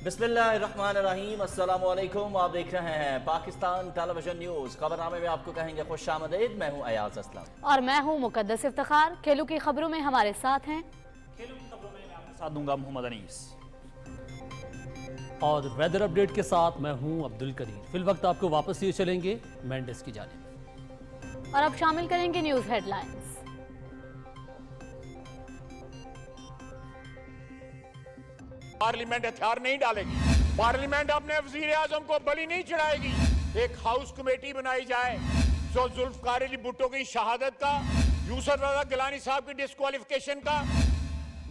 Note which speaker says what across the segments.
Speaker 1: बिस्मिल्लाहिर्रहमानिर्रहीम, अस्सलाम वालेकुम। आप देख रहे हैं पाकिस्तान टेलीविजन न्यूज़। खबरनामे में आपको कहेंगे खुश आमदीद। मैं हूं अयाज असलम
Speaker 2: और मैं हूं मुकद्दस इफ्तिखार। खेलों की खबरों में हमारे साथ हैं
Speaker 3: खेलों की खबरों में मैं आपके साथ दूंगा मोहम्मद अनीस,
Speaker 4: और वेदर अपडेट के साथ मैं हूं अब्दुल करीम। फिल वक्त आपको वापस लिए चलेंगे मेंडिस की जानिब।
Speaker 2: और अब शामिल करेंगे न्यूज हेडलाइंस।
Speaker 5: पार्लियामेंट हथियार नहीं डालेगी, पार्लियामेंट अपने वजीर आजम को बलि नहीं चढ़ाएगी। एक हाउस कमेटी बनाई जाए जो जुल्फकार अली भुट्टो की शहादत का, यूसुफ रजा गिलानी साहब की डिस्क्वालिफिकेशन का,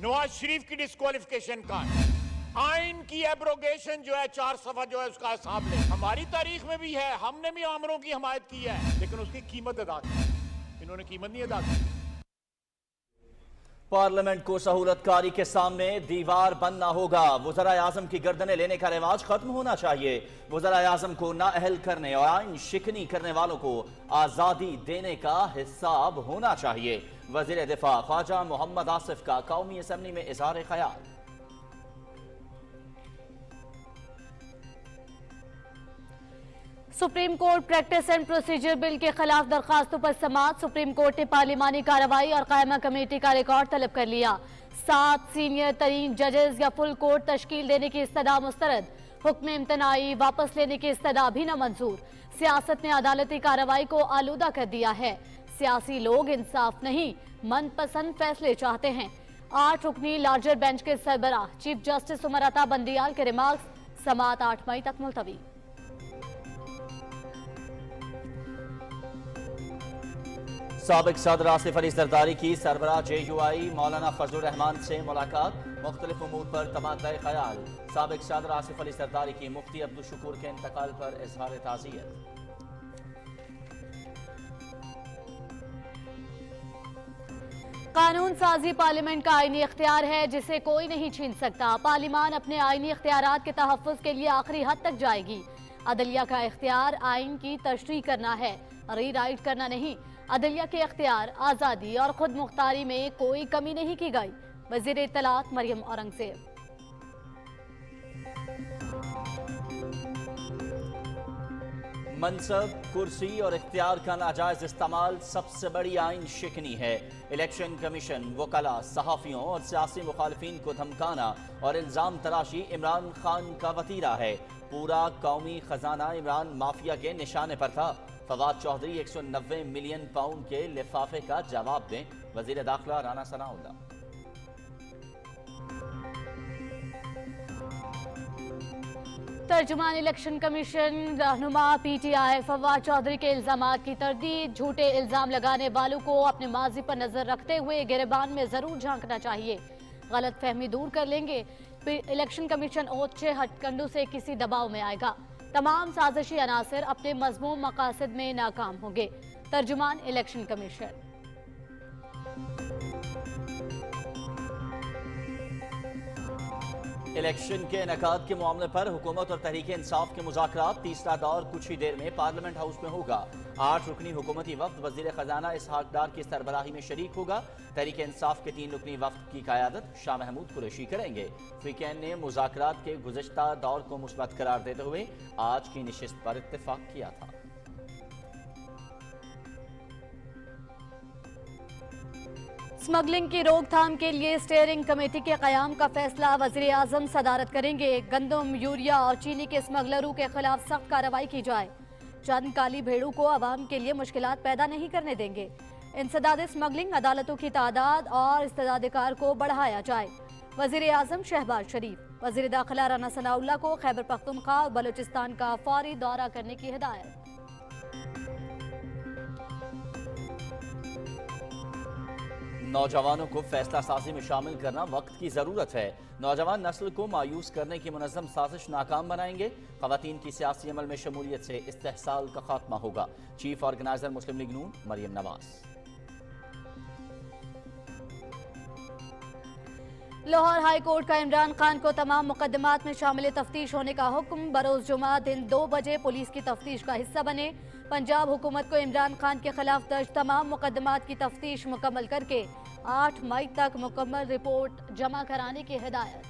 Speaker 5: नवाज शरीफ की डिस्क्वालिफिकेशन का, आइन की एब्रोगेशन जो है 4 सफा जो है उसका हिसाब ले। हमारी तारीख में भी है, हमने भी आमरों की हमायत की है, लेकिन उसकी कीमत अदा की, इन्होंने कीमत नहीं अदा की।
Speaker 1: पार्लियामेंट को सहूलतकारी के सामने दीवार बनना होगा। वज़राए आज़म की गर्दनें लेने का रिवाज खत्म होना चाहिए। वज़राए आज़म को नाअहल करने और आइन शिकनी करने वालों को आज़ादी देने का हिसाब होना चाहिए। वज़ीर दिफा ख्वाजा मोहम्मद आसिफ का कौमी असम्बली में इज़हार ख्याल।
Speaker 2: Supreme court practice and procedure bill के खिलाफ दरखास्तों पर समाअत। सुप्रीम कोर्ट ने पार्लिमानी कार्रवाई और कायमा कमेटी का रिकॉर्ड तलब कर लिया। 7 सीनियर तरीन जजेस या फुल कोर्ट तश्कील देने की इस्तदा मुस्तरद। हुक्म इम्तनाई वापस लेने की इस्तदा भी न मंजूर। सियासत ने अदालती कार्रवाई को आलूदा कर दिया है। सियासी लोग इंसाफ नहीं मनपसंद फैसले चाहते हैं। 8 रुकनी लार्जर बेंच के सरबराह चीफ जस्टिस उमर अता बंदियाल के रिमार्क्स। समाअत 8 मई तक मुलतवी।
Speaker 1: साबिक सदर आसिफ अली जरदारी की सरबराह JUI मौलाना फजलुर रहमान से मुलाकात। मुख्तलिफ उमूर पर तबादला ख्याल। साबिक सदर आसिफ अली जरदारी की मुफ्ती अब्दुल शुकूर के इंतकाल पर इजहार ताज़ियत।
Speaker 2: कानून साजी पार्लियामेंट का आईनी इख्तियार है जिसे कोई नहीं छीन सकता। पार्लियामान अपने आईनी इख्तियारात के तहफ़्फ़ुज़ के लिए आखिरी हद तक जाएगी। अदलिया का इख्तियार आइन की तशरीह करना है, री राइट करना नहीं। अदलिया के इख्तियार, आज़ादी और खुद मुख्तारी में कोई कमी नहीं की गई। वज़ीर इत्तलात मरियम औरंगज़ेब।
Speaker 1: मनसब, कुर्सी और इख्तियार का नाजायज इस्तेमाल सबसे बड़ी आइन शिकनी है। इलेक्शन कमीशन, वकला, सहाफ़ियों और सियासी मुखालिफिन को धमकाना और इल्ज़ाम तराशी इमरान खान का वतीरा है। पूरा कौमी खजाना इमरान माफिया के निशाने पर था। फवाद चौधरी 190 मिलियन पाउंड के लिफाफे का जवाब दें। वज़ीर दाखिला राना सनाउल्लाह।
Speaker 2: तर्जुमान इलेक्शन कमीशन रहनुमा PTI फवाद चौधरी के इल्जामात की तरदीद। झूठे इल्जाम लगाने वालों को अपने माजी पर नजर रखते हुए गिरबान में जरूर झांकना चाहिए। गलत फहमी दूर कर लेंगे। इलेक्शन कमीशन ओछे हथकंडों से किसी दबाव में आएगा। तमाम साजिशी अनासर अपने मज़मूम मकासद में नाकाम होंगे। तर्जुमान इलेक्शन कमीशन।
Speaker 1: इलेक्शन के इनेकाद के मामले पर हुकूमत और तहरीक इंसाफ के मुज़ाकरात। तीसरा दौर कुछ ही देर में पार्लियामेंट हाउस में होगा। 8 रुकनी हुकूमती वफ्द वज़ीर ख़जाना इसहाक डार की सरबराही में शरीक होगा। तहरीक इंसाफ के 3 रुकनी वफ्द की क़यादत शाह महमूद कुरैशी करेंगे। फ़िकैन ने मुज़ाकरात के गुज़श्ता दौर को मुस्बत करार देते हुए आज की नशिस्त पर इत्तेफाक किया था।
Speaker 2: स्मगलिंग की रोकथाम के लिए स्टीयरिंग कमेटी के क़याम का फैसला वज़ीर आज़म सदारत करेंगे। गंदम, यूरिया और चीनी के स्मगलरों के खिलाफ सख्त कार्रवाई की जाए। चंद काली भेड़ों को आवाम के लिए मुश्किलात पैदा नहीं करने देंगे। इंसदाद स्मगलिंग, अदालतों की तादाद और इस्तेदादकार को बढ़ाया जाए। वज़ीर आज़म शहबाज शरीफ। वज़ीर दाखिला राना सनाउल्लाह को खैबर पख्तूनख्वा और बलूचिस्तान का फौरी दौरा करने की हिदायत।
Speaker 1: नौजवानों को फैसला साजी में शामिल करना वक्त की ज़रूरत है। नौजवान नस्ल को मायूस करने की मुनज़्ज़म साजिश नाकाम बनाएंगे। ख़वातीन की सियासी अमल में शमूलियत से इस्तेहसाल का खात्मा होगा। चीफ ऑर्गेनाइजर मुस्लिम लीग नून मरियम नवाज।
Speaker 2: लाहौर हाई कोर्ट का इमरान खान को तमाम मुकदमात में शामिल तफ्तीश होने का हुक्म। बरोज़ जुमा दिन 2 बजे पुलिस की तफ्तीश का हिस्सा बने। पंजाब हुकूमत को इमरान खान के खिलाफ दर्ज तमाम मुकदमात की तफ्तीश मुकम्मल करके 8 मई तक मुकम्मल रिपोर्ट जमा कराने की हिदायत।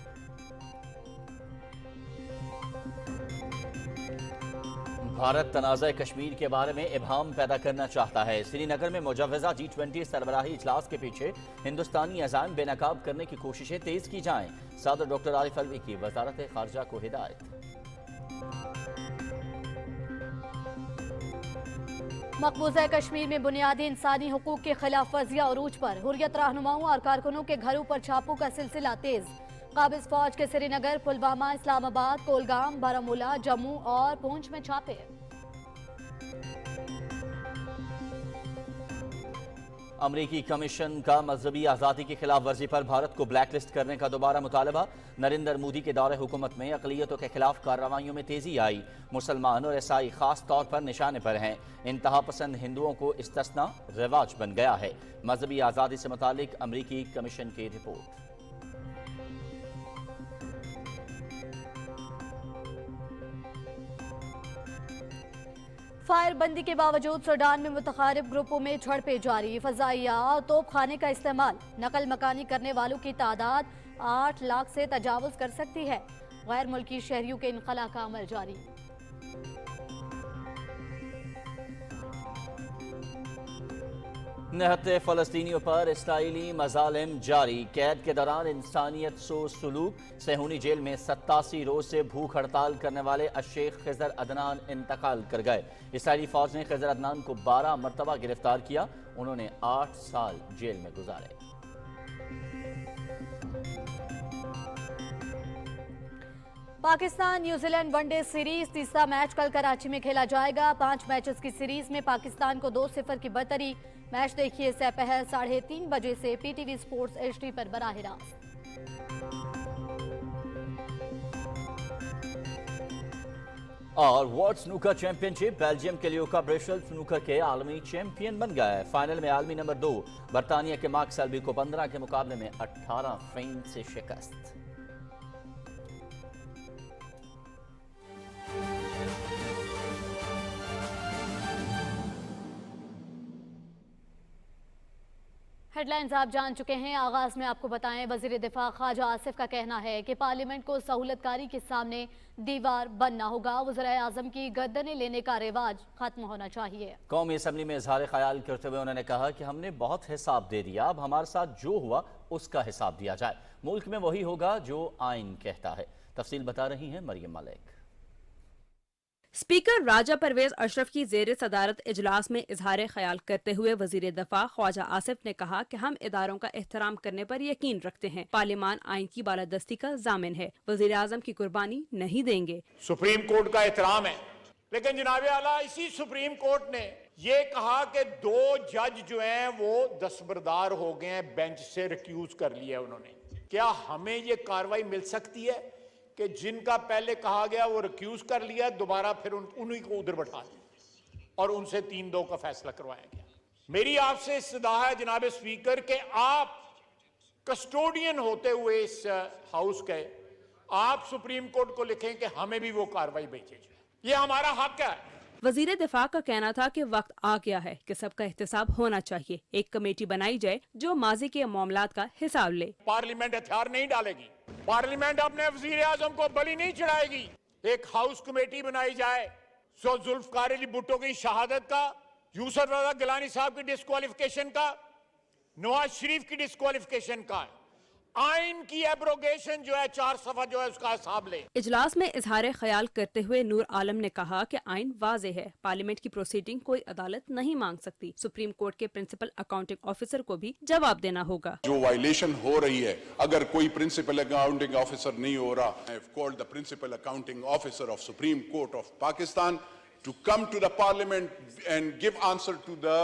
Speaker 1: भारत तनाज़ा कश्मीर के बारे में इबहम पैदा करना चाहता है। श्रीनगर में मुजव्वज़ा G20 सरबराही इजलास के पीछे हिंदुस्तानी अज़ाइम बेनकाब करने की कोशिशें तेज़ की जाएं। सदर डॉक्टर आरिफ अलवी की वज़ारत ख़ारजा को हिदायत।
Speaker 2: मकबूजा कश्मीर में बुनियादी इंसानी हुकूक के खिलाफ वर्जियां अरूज पर। हुर्रियत रहनुमाओं और कारकुनों के घरों पर छापों का सिलसिला तेज। काबिज फौज के श्रीनगर, पुलवामा, इस्लामाबाद, कोलगाम, बारामूला, जम्मू और पूंछ में छापे।
Speaker 1: अमरीकी कमीशन का मजहबी आज़ादी की खिलाफ वर्जी पर भारत को ब्लैक लिस्ट करने का दोबारा मुतालबा। नरेंद्र मोदी के दौरे हुकूमत में अक़लियतों के खिलाफ कार्रवाइयों में तेजी आई। मुसलमान और ईसाई खास तौर पर निशाने पर हैं। इंतहा पसंद हिंदुओं को इस्तिस्ना रिवाज बन गया है। मजहबी आज़ादी से मुतालिक अमरीकी कमीशन की रिपोर्ट।
Speaker 2: फायर बंदी के बावजूद सूडान में मुतखारिब ग्रुपों में झड़पें जारी। फजाइया और तोप खाने का इस्तेमाल। नकल मकानी करने वालों की तादाद 8 लाख से तजावुज कर सकती है। गैर मुल्की शहरियों के इनखला का अमल जारी।
Speaker 1: निहत्ते फ़लस्तीनियों पर इसराइली मज़ालिम जारी। कैद के दौरान इंसानियत सो सलूक। सेहूनी जेल में 87 रोज से भूख हड़ताल करने वाले अशेख खिज़र अदनान इंतकाल कर गए। इसराइली फौज ने खिज़र अदनान को 12 मरतबा गिरफ्तार किया। उन्होंने 8 साल जेल में गुजारे।
Speaker 2: पाकिस्तान न्यूजीलैंड वनडे सीरीज तीसरा मैच कल कराची में खेला जाएगा। 5 मैचेस की सीरीज में पाकिस्तान को 2-0 की बढ़तरी। मैच देखिए सपहर 3:30 बजे से PTV स्पोर्ट्स HD पर बराह रास्त।
Speaker 1: और वर्ल्ड स्नूकर चैंपियनशिप, बेल्जियम के ल्यूका ब्रेशल स्नूकर के आलमी चैंपियन बन गए। फाइनल में आलमी नंबर 2 बरतानिया के मार्क सेल्बी को 15 के मुकाबले में 18 फेंट से शिकस्त।
Speaker 2: हेडलाइंस आप जान चुके हैं। आगाज में आपको बताएं, वजीर दिफा ख्वाजा आसिफ का कहना है कि पार्लियामेंट को सहूलतकारी के सामने दीवार बनना होगा। वज़ीर आज़म की गर्दनें लेने का रिवाज खत्म होना चाहिए।
Speaker 1: कौमी असम्बली में इजहार ख्याल करते हुए उन्होंने कहा कि हमने बहुत हिसाब दे दिया, अब हमारे साथ जो हुआ उसका हिसाब दिया जाए। मुल्क में वही होगा जो आइन कहता है। तफसील बता रही हैं मरियम मलिक।
Speaker 6: स्पीकर राजा परवेज अशरफ की जेर सदारत इजलास में इजहार ख्याल करते हुए वजीर दफा ख्वाजा आसिफ ने कहा कि हम इदारों का एहतराम करने पर यकीन रखते हैं। पार्लियामान आइन की बालादस्ती का जामिन है। वजीर आजम की कुर्बानी नहीं देंगे।
Speaker 5: सुप्रीम कोर्ट का एहतराम है, लेकिन जनाब आला इसी सुप्रीम कोर्ट ने ये कहा कि 2 जज जो हैं वो दस्तबरदार हो गए हैं, बेंच से रिक्यूज कर लिया उन्होंने। क्या हमें ये कार्रवाई मिल सकती है कि जिनका पहले कहा गया वो रिक्यूज कर लिया, दोबारा फिर उन्हीं को उधर बैठा दिया और उनसे 3-2 का फैसला करवाया गया? मेरी आपसे इस्तदा है जनाब स्पीकर के आप कस्टोडियन होते हुए इस हाउस के, आप सुप्रीम कोर्ट को लिखें कि हमें भी वो कार्रवाई भेजी जाए, ये हमारा हक है।
Speaker 6: वजीर दिफा का कहना था कि वक्त आ गया है कि सबका एहतसाब होना चाहिए। एक कमेटी बनाई जाए जो माजी के मामलात का हिसाब ले।
Speaker 5: पार्लियामेंट हथियार नहीं डालेगी, पार्लियामेंट अपने वजीर आजम को बलि नहीं चढ़ाएगी। एक हाउस कमेटी बनाई जाए सो जुल्फकार अली भुट्टो की शहादत का, यूसुफ रजा गिलानी साहब की डिस्क्वालिफिकेशन का, नवाज शरीफ की डिस्क्वालिफिकेशन का, आइन की एब्रोगेशन जो है 4 सफा जो है उसका हिसाब ले।
Speaker 6: इजलास में इजहार ख्याल करते हुए नूर आलम ने कहा कि आइन वाज़ेह है, पार्लियामेंट की प्रोसीडिंग कोई अदालत नहीं मांग सकती। सुप्रीम कोर्ट के प्रिंसिपल अकाउंटिंग ऑफिसर को भी जवाब देना होगा।
Speaker 7: जो वायलेशन हो रही है, अगर कोई प्रिंसिपल अकाउंटिंग ऑफिसर नहीं हो रहा, I have called the principal accounting officer of supreme court of Pakistan to come to the parliament and give answer to the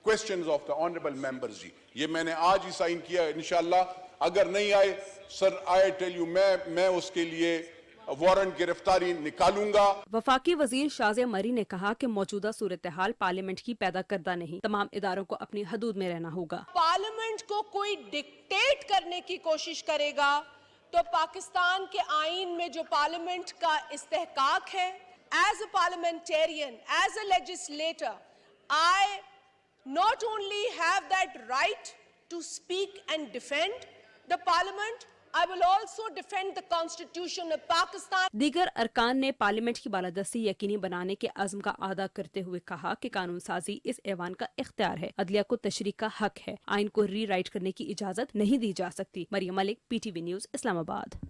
Speaker 7: questions of the honourable members. जी ये मैंने आज ही साइन किया। इंशाल्लाह अगर नहीं आए सर, आई टेल यू, मैं उसके लिए वारंट गिरफ्तारी निकालूंगा।
Speaker 6: वफाकी वजीर शाज़े मरी ने कहा कि मौजूदा सूरत हाल पार्लियामेंट की पैदा करदा नहीं, तमाम इदारों को अपनी हदूद में रहना होगा।
Speaker 8: पार्लियामेंट को कोई डिक्टेट करने की कोशिश करेगा तो पाकिस्तान के आइन में जो पार्लियामेंट का इस्तेहकाक है, as a parliamentarian, as a legislator, I not only have that right to speak and defend the parliament, I will also defend the Constitution of Pakistan.
Speaker 6: दीगर अरकान ने पार्लियामेंट की बालादस्ती यकीनी बनाने के अज़्म का अदा करते हुए कहा कि कानून साजी इस ऐवान का इख्तियार है, अदलिया को तशरीह का हक है, आइन को री राइट करने की इजाजत नहीं दी जा सकती। Mariam Malik, PTV news, Islamabad.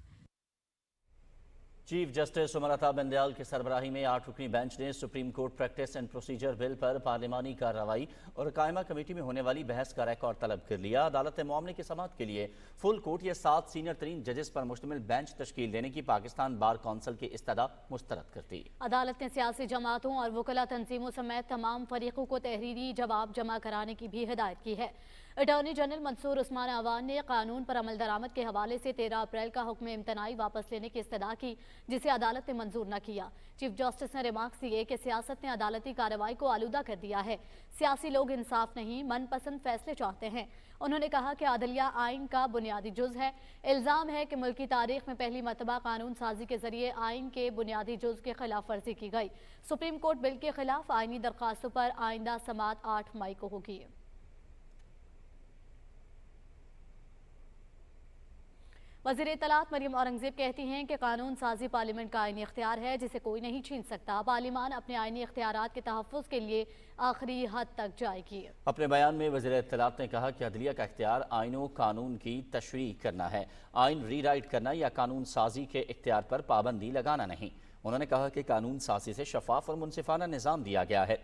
Speaker 1: Chief justice Umar Ata Bandial की सरबराही में 8 रुकनी बेंच ने supreme court practice and procedure bill पर पार्लिमानी कार्रवाई और कायमा कमेटी में होने वाली बहस का रिकॉर्ड तलब कर लिया। अदालत ने मामले की समाअत के लिए फुल कोर्ट या 7 सीनियर तरीन जजेस पर मुश्तमिल बेंच तश्कील देने की पाकिस्तान बार कौंसिल की इस्तदा मुस्तरद कर दी।
Speaker 2: अदालत ने सियासी जमातों और वकला तंजीमों समेत तमाम फरीकों को तहरीरी जवाब जमा कराने की भी हिदायत की है। अटॉर्नी जनरल मंसूर उस्मान अवान ने कानून पर अमल दरामद के हवाले से 13 अप्रैल का हुक्म इम्तनाई वापस लेने की इस्तदा की, जिसे अदालत ने मंजूर न किया। चीफ जस्टिस ने रिमार्क्स दिए कि सियासत ने अदालती कार्रवाई को आलूदा कर दिया है। सियासी लोग इंसाफ नहीं, मनपसंद फैसले चाहते हैं। उन्होंने कहा कि अदलिया आइन का बुनियादी जुज है। इल्ज़ाम है कि मुल्की तारीख में पहली मरतबा कानून साजी के जरिए आइन के बुनियादी जुज की खिलाफ वर्जी की गई। सुप्रीम कोर्ट बिल के खिलाफ आइनी दरखास्तों पर आइंदा समाअत 8 मई को होगी। वज़ीर इत्तलात मरियम औरंगज़ेब कहती हैं कि कानून साजी पार्लियामेंट का आइनी इख्तियार है, जिसे कोई नहीं छीन सकता। पार्लियामान अपने आइनी इख्तियारात के तहफ़्फ़ुज़ के लिए आखिरी हद तक जाएगी।
Speaker 1: अपने बयान में वज़ीर इत्तलात ने कहा कि अदलिया का इख्तियार आइनों कानून की तशरीह करना है, आइन री राइट करना या कानून साजी के इख्तियार पर पाबंदी लगाना नहीं। उन्होंने कहा कि कानून साजी से शफाफ और मुनसिफाना निज़ाम दिया गया है।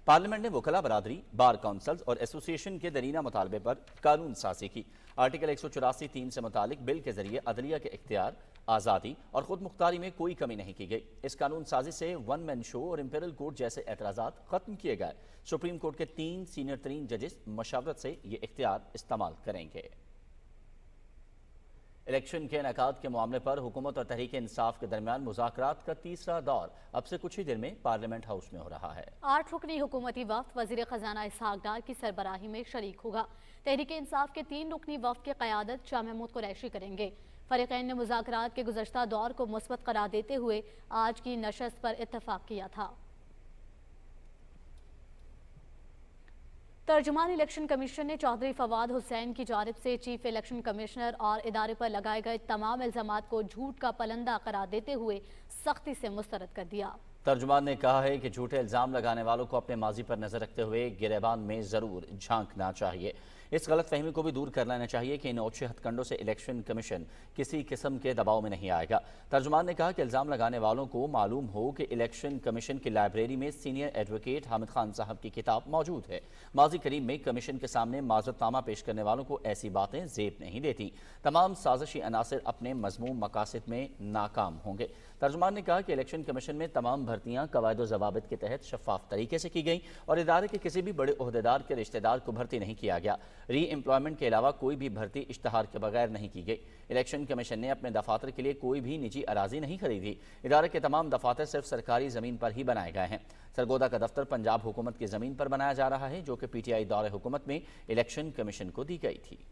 Speaker 1: पार्लियामेंट ने वकला बरादरी, बार काउंसिल्स और एसोसिएशन के दरीना मुतालबे पर कानून साजी की। आर्टिकल 184(3) से मुतालिक बिल के जरिए अदलिया के इख्तियार, आज़ादी और खुद मुख्तारी में कोई कमी नहीं की गई। इस कानून साजी से वन मैन शो और इंपीरियल कोर्ट जैसे एतराज़ात खत्म किए गए। सुप्रीम कोर्ट के 3 सीनियर तरीन जजेस मशावरत से ये इख्तियार इस्तेमाल करेंगे। इलेक्शन के इनेकाद के मामले पर हुकूमत और तहरीक इंसाफ के दरमियान मुज़ाकरात का तीसरा दौर अब से कुछ ही देर में पार्लियामेंट हाउस में हो रहा है।
Speaker 2: 8 रुकनी हुकूमती वफ्द वज़ीर ख़जाना इसहाक डार की सरबराही में शरीक होगा। तहरीक इंसाफ के 3 रुकनी वफ्द की क़यादत शाह महमूद कुरैशी करेंगे। फ़रीक़ैन ने मुज़ाकरात के गुज़श्ता दौर को मुस्बत करार देते हुए आज की नशस्त पर इत्तफ़ाक़ किया था। तर्जुमान इलेक्शन कमीशन ने चौधरी फवाद हुसैन की जानिब से चीफ इलेक्शन कमिश्नर और इदारे पर लगाए गए तमाम इल्ज़ामात को झूठ का पलंदा करार देते हुए सख्ती से मुस्तरद कर दिया।
Speaker 1: तर्जुमान ने कहा है कि झूठे इल्ज़ाम लगाने वालों को अपने माजी पर नजर रखते हुए गिरेबान में ज़रूर झांकना चाहिए। इस गलत फहमी को भी दूर कर लेना चाहिए कि इन ओछे हथकंडों से इलेक्शन कमीशन किसी किस्म के दबाव में नहीं आएगा। तर्जुमान ने कहा कि इल्ज़ाम लगाने वालों को मालूम हो कि इलेक्शन कमीशन की लाइब्रेरी में सीनियर एडवोकेट हामिद खान साहब की किताब मौजूद है। माजी करीब में कमीशन के सामने माज़रतनामा पेश करने वालों को ऐसी बातें ज़ेब नहीं देती। तमाम साजिशी अनासर अपने मज़मूम मकासद में नाकाम होंगे। तर्जुमान ने कहा कि इलेक्शन कमीशन में तमाम भर्तियां कवायद व ज़वाबित के तहत शफाफ तरीके से की गई और इदारे के किसी भी बड़े ओहदेदार के रिश्तेदार को भर्ती नहीं किया गया। री एम्प्लॉयमेंट के अलावा कोई भी भर्ती इश्तहार के बगैर नहीं की गई। इलेक्शन कमीशन ने अपने दफातर के लिए कोई भी निजी अराजी नहीं खरीदी। इदारे के तमाम दफातर सिर्फ सरकारी ज़मीन पर ही बनाए गए हैं। सरगोदा का दफ्तर पंजाब हुकूमत की ज़मीन पर बनाया जा रहा है, जो कि PTI दौरे हुकूमत में इलेक्शन कमीशन को दी गई थी।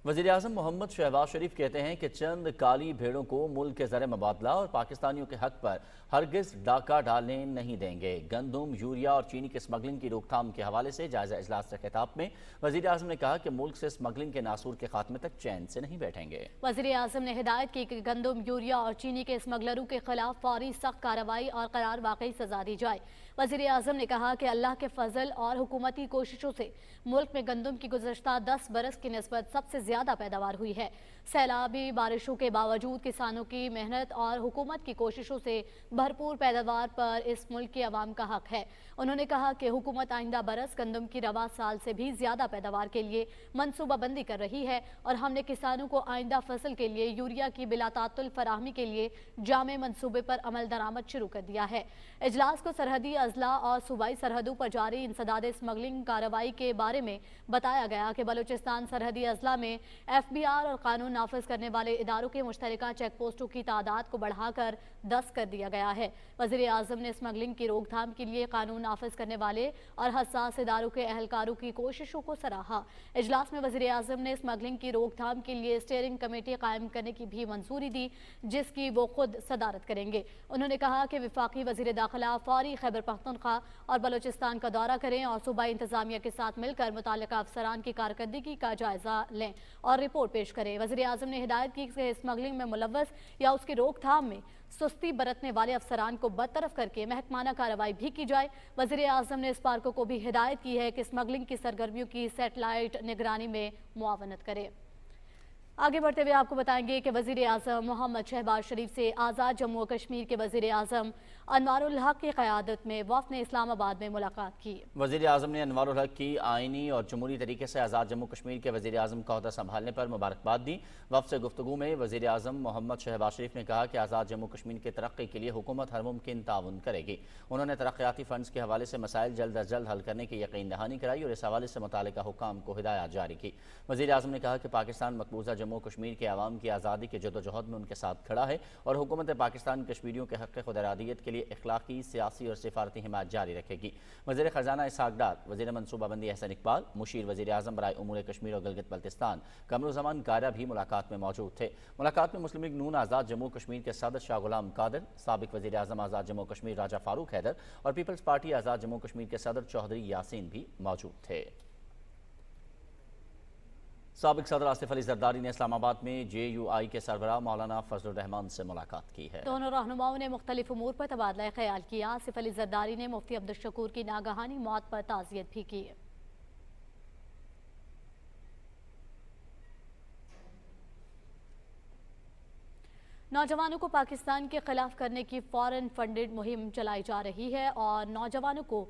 Speaker 1: वज़ीर आज़म मोहम्मद शहबाज शरीफ कहते हैं कि चंद काली भेड़ों को मुल्क के ज़र मुबादला और पाकिस्तानियों के हक पर हरगिज़ डाका डालने नहीं देंगे। गंदम, यूरिया और चीनी की स्मगलिंग की रोकथाम के हवाले से जायज़ा इजलास से खिताब में वज़ीर आज़म ने कहा कि मुल्क से स्मगलिंग के नासूर के खात्मे तक चैन से नहीं बैठेंगे।
Speaker 2: वज़ीर आज़म ने हिदायत की कि गंदम, यूरिया और चीनी के स्मगलरों के खिलाफ फौरी सख्त कार्रवाई और करार वाकई सजा दी जाए। वज़ीर आज़म ने कहा कि अल्लाह के फजल और हुकूमती कोशिशों से मुल्क में गंदम की गुज़श्ता 10 बरस की निस्बत सबसे ज़्यादा पैदावार हुई है। सैलाबी बारिशों के बावजूद किसानों की मेहनत और हुकूमत की कोशिशों से भरपूर पैदावार पर इस मुल्क के अवाम का हक है। उन्होंने कहा कि हुकूमत आइंदा बरस गंदम की रवा साल से भी ज़्यादा पैदावार के लिए मनसूबाबंदी कर रही है और हमने किसानों को आइंदा फसल के लिए यूरिया की बिलातातुल फराहमी के लिए जामे मनसूबे पर अमल दरामद शुरू कर दिया है। इजलास को सरहदी अजला और सूबाई सरहदों पर जारी इंसदाद स्मगलिंग कार्रवाई के बारे में बताया गया कि बलूचिस्तान सरहदी अजला में FBR और कानून نافذ کرنے والے اداروں کے مشترکہ چیک پوسٹوں کی تعداد کو بڑھا کر 10 کر دیا گیا ہے۔ وزیر اعظم نے اسمگلنگ کی روک تھام کے لیے قانون نافذ کرنے والے اور حساس اداروں کے اہلکاروں کی کوششوں کو سراہا۔ اجلاس میں وزیر اعظم نے اسمگلنگ کی روک تھام کے لیے اسٹیئرنگ کمیٹی قائم کرنے کی بھی منظوری دی، جس کی وہ خود صدارت کریں گے۔ انہوں نے کہا کہ وفاقی وزیر داخلہ فوری خیبر پختونخوا اور بلوچستان کا دورہ کریں اور صوبائی انتظامیہ کے ساتھ مل کر متعلقہ افسران کی کارکردگی کا جائزہ لیں اور رپورٹ پیش کریں۔ وزیر اعظم نے ہدایت کی کہ اسمگلنگ میں ملوث یا اس کی روک تھام میں سستی برتنے والے افسران کو برطرف کر کے محکمانہ کارروائی بھی کی جائے۔ وزیر اعظم نے اسپارکو کو بھی ہدایت کی ہے کہ اسمگلنگ کی سرگرمیوں کی سیٹلائٹ نگرانی میں معاونت کرے۔ آگے بڑھتے ہوئے آپ کو بتائیں گے کہ وزیر اعظم محمد شہباز شریف سے آزاد جموں و کشمیر کے وزیر اعظم انوار الحق کی قیادت میں وفد نے اسلام آباد میں ملاقات کی۔
Speaker 1: وزیر اعظم نے انوار الحق کی آئینی اور جمہوری طریقے سے آزاد جموں کشمیر کے وزیر اعظم کا عہدہ سنبھالنے پر مبارکباد دی۔ وفد سے گفتگو میں وزیر اعظم محمد شہباز شریف نے کہا کہ آزاد جموں کشمیر کی ترقی کے لیے حکومت ہر ممکن تعاون کرے گی۔ انہوں نے ترقیاتی فنڈز کے حوالے سے مسائل جلد از جلد حل کرنے کی یقین دہانی کرائی اور اس حوالے سے متعلقہ حکام کو ہدایات جاری کی۔ وزیر اعظم نے کہا کہ پاکستان مقبوضہ جموں کشمیر کے عوام کی آزادی کی جدوجہد میں ان کے ساتھ کھڑا ہے اور حکومت پاکستان کشمیریوں کے حق خود ارادیت کے لیے اخلاقی، سیاسی اور سفارتی حمایت جاری رکھے گی۔ وزیر خزانہ اسحاق ڈار، وزیر منصوبہ بندی احسن اقبال، مشیر وزیر اعظم برائے امور کشمیر اور گلگت بلتستان قمرالزمان کارا بھی ملاقات میں موجود تھے۔ ملاقات میں مسلم لیگ نون آزاد جموں کشمیر کے صدر شاہ غلام قادر، سابق وزیر اعظم آزاد جموں کشمیر راجہ فاروق حیدر اور پیپلز پارٹی آزاد جموں کشمیر کے صدر چودھری یاسین بھی موجود تھے۔ سابق صدر آصف علی زرداری نے اسلام آباد میں JUI کے سربراہ مولانا فضل الرحمان سے ملاقات کی ہے۔
Speaker 2: دونوں رہنماؤں نے مختلف امور پر تبادلہ خیال کیا۔ آصف علی زرداری نے مفتی عبدالشکور کی ناگہانی موت پر تعزیت بھی کی۔ نوجوانوں کو پاکستان کے خلاف کرنے کی فورن فنڈڈ مہم چلائی جا رہی ہے اور نوجوانوں کو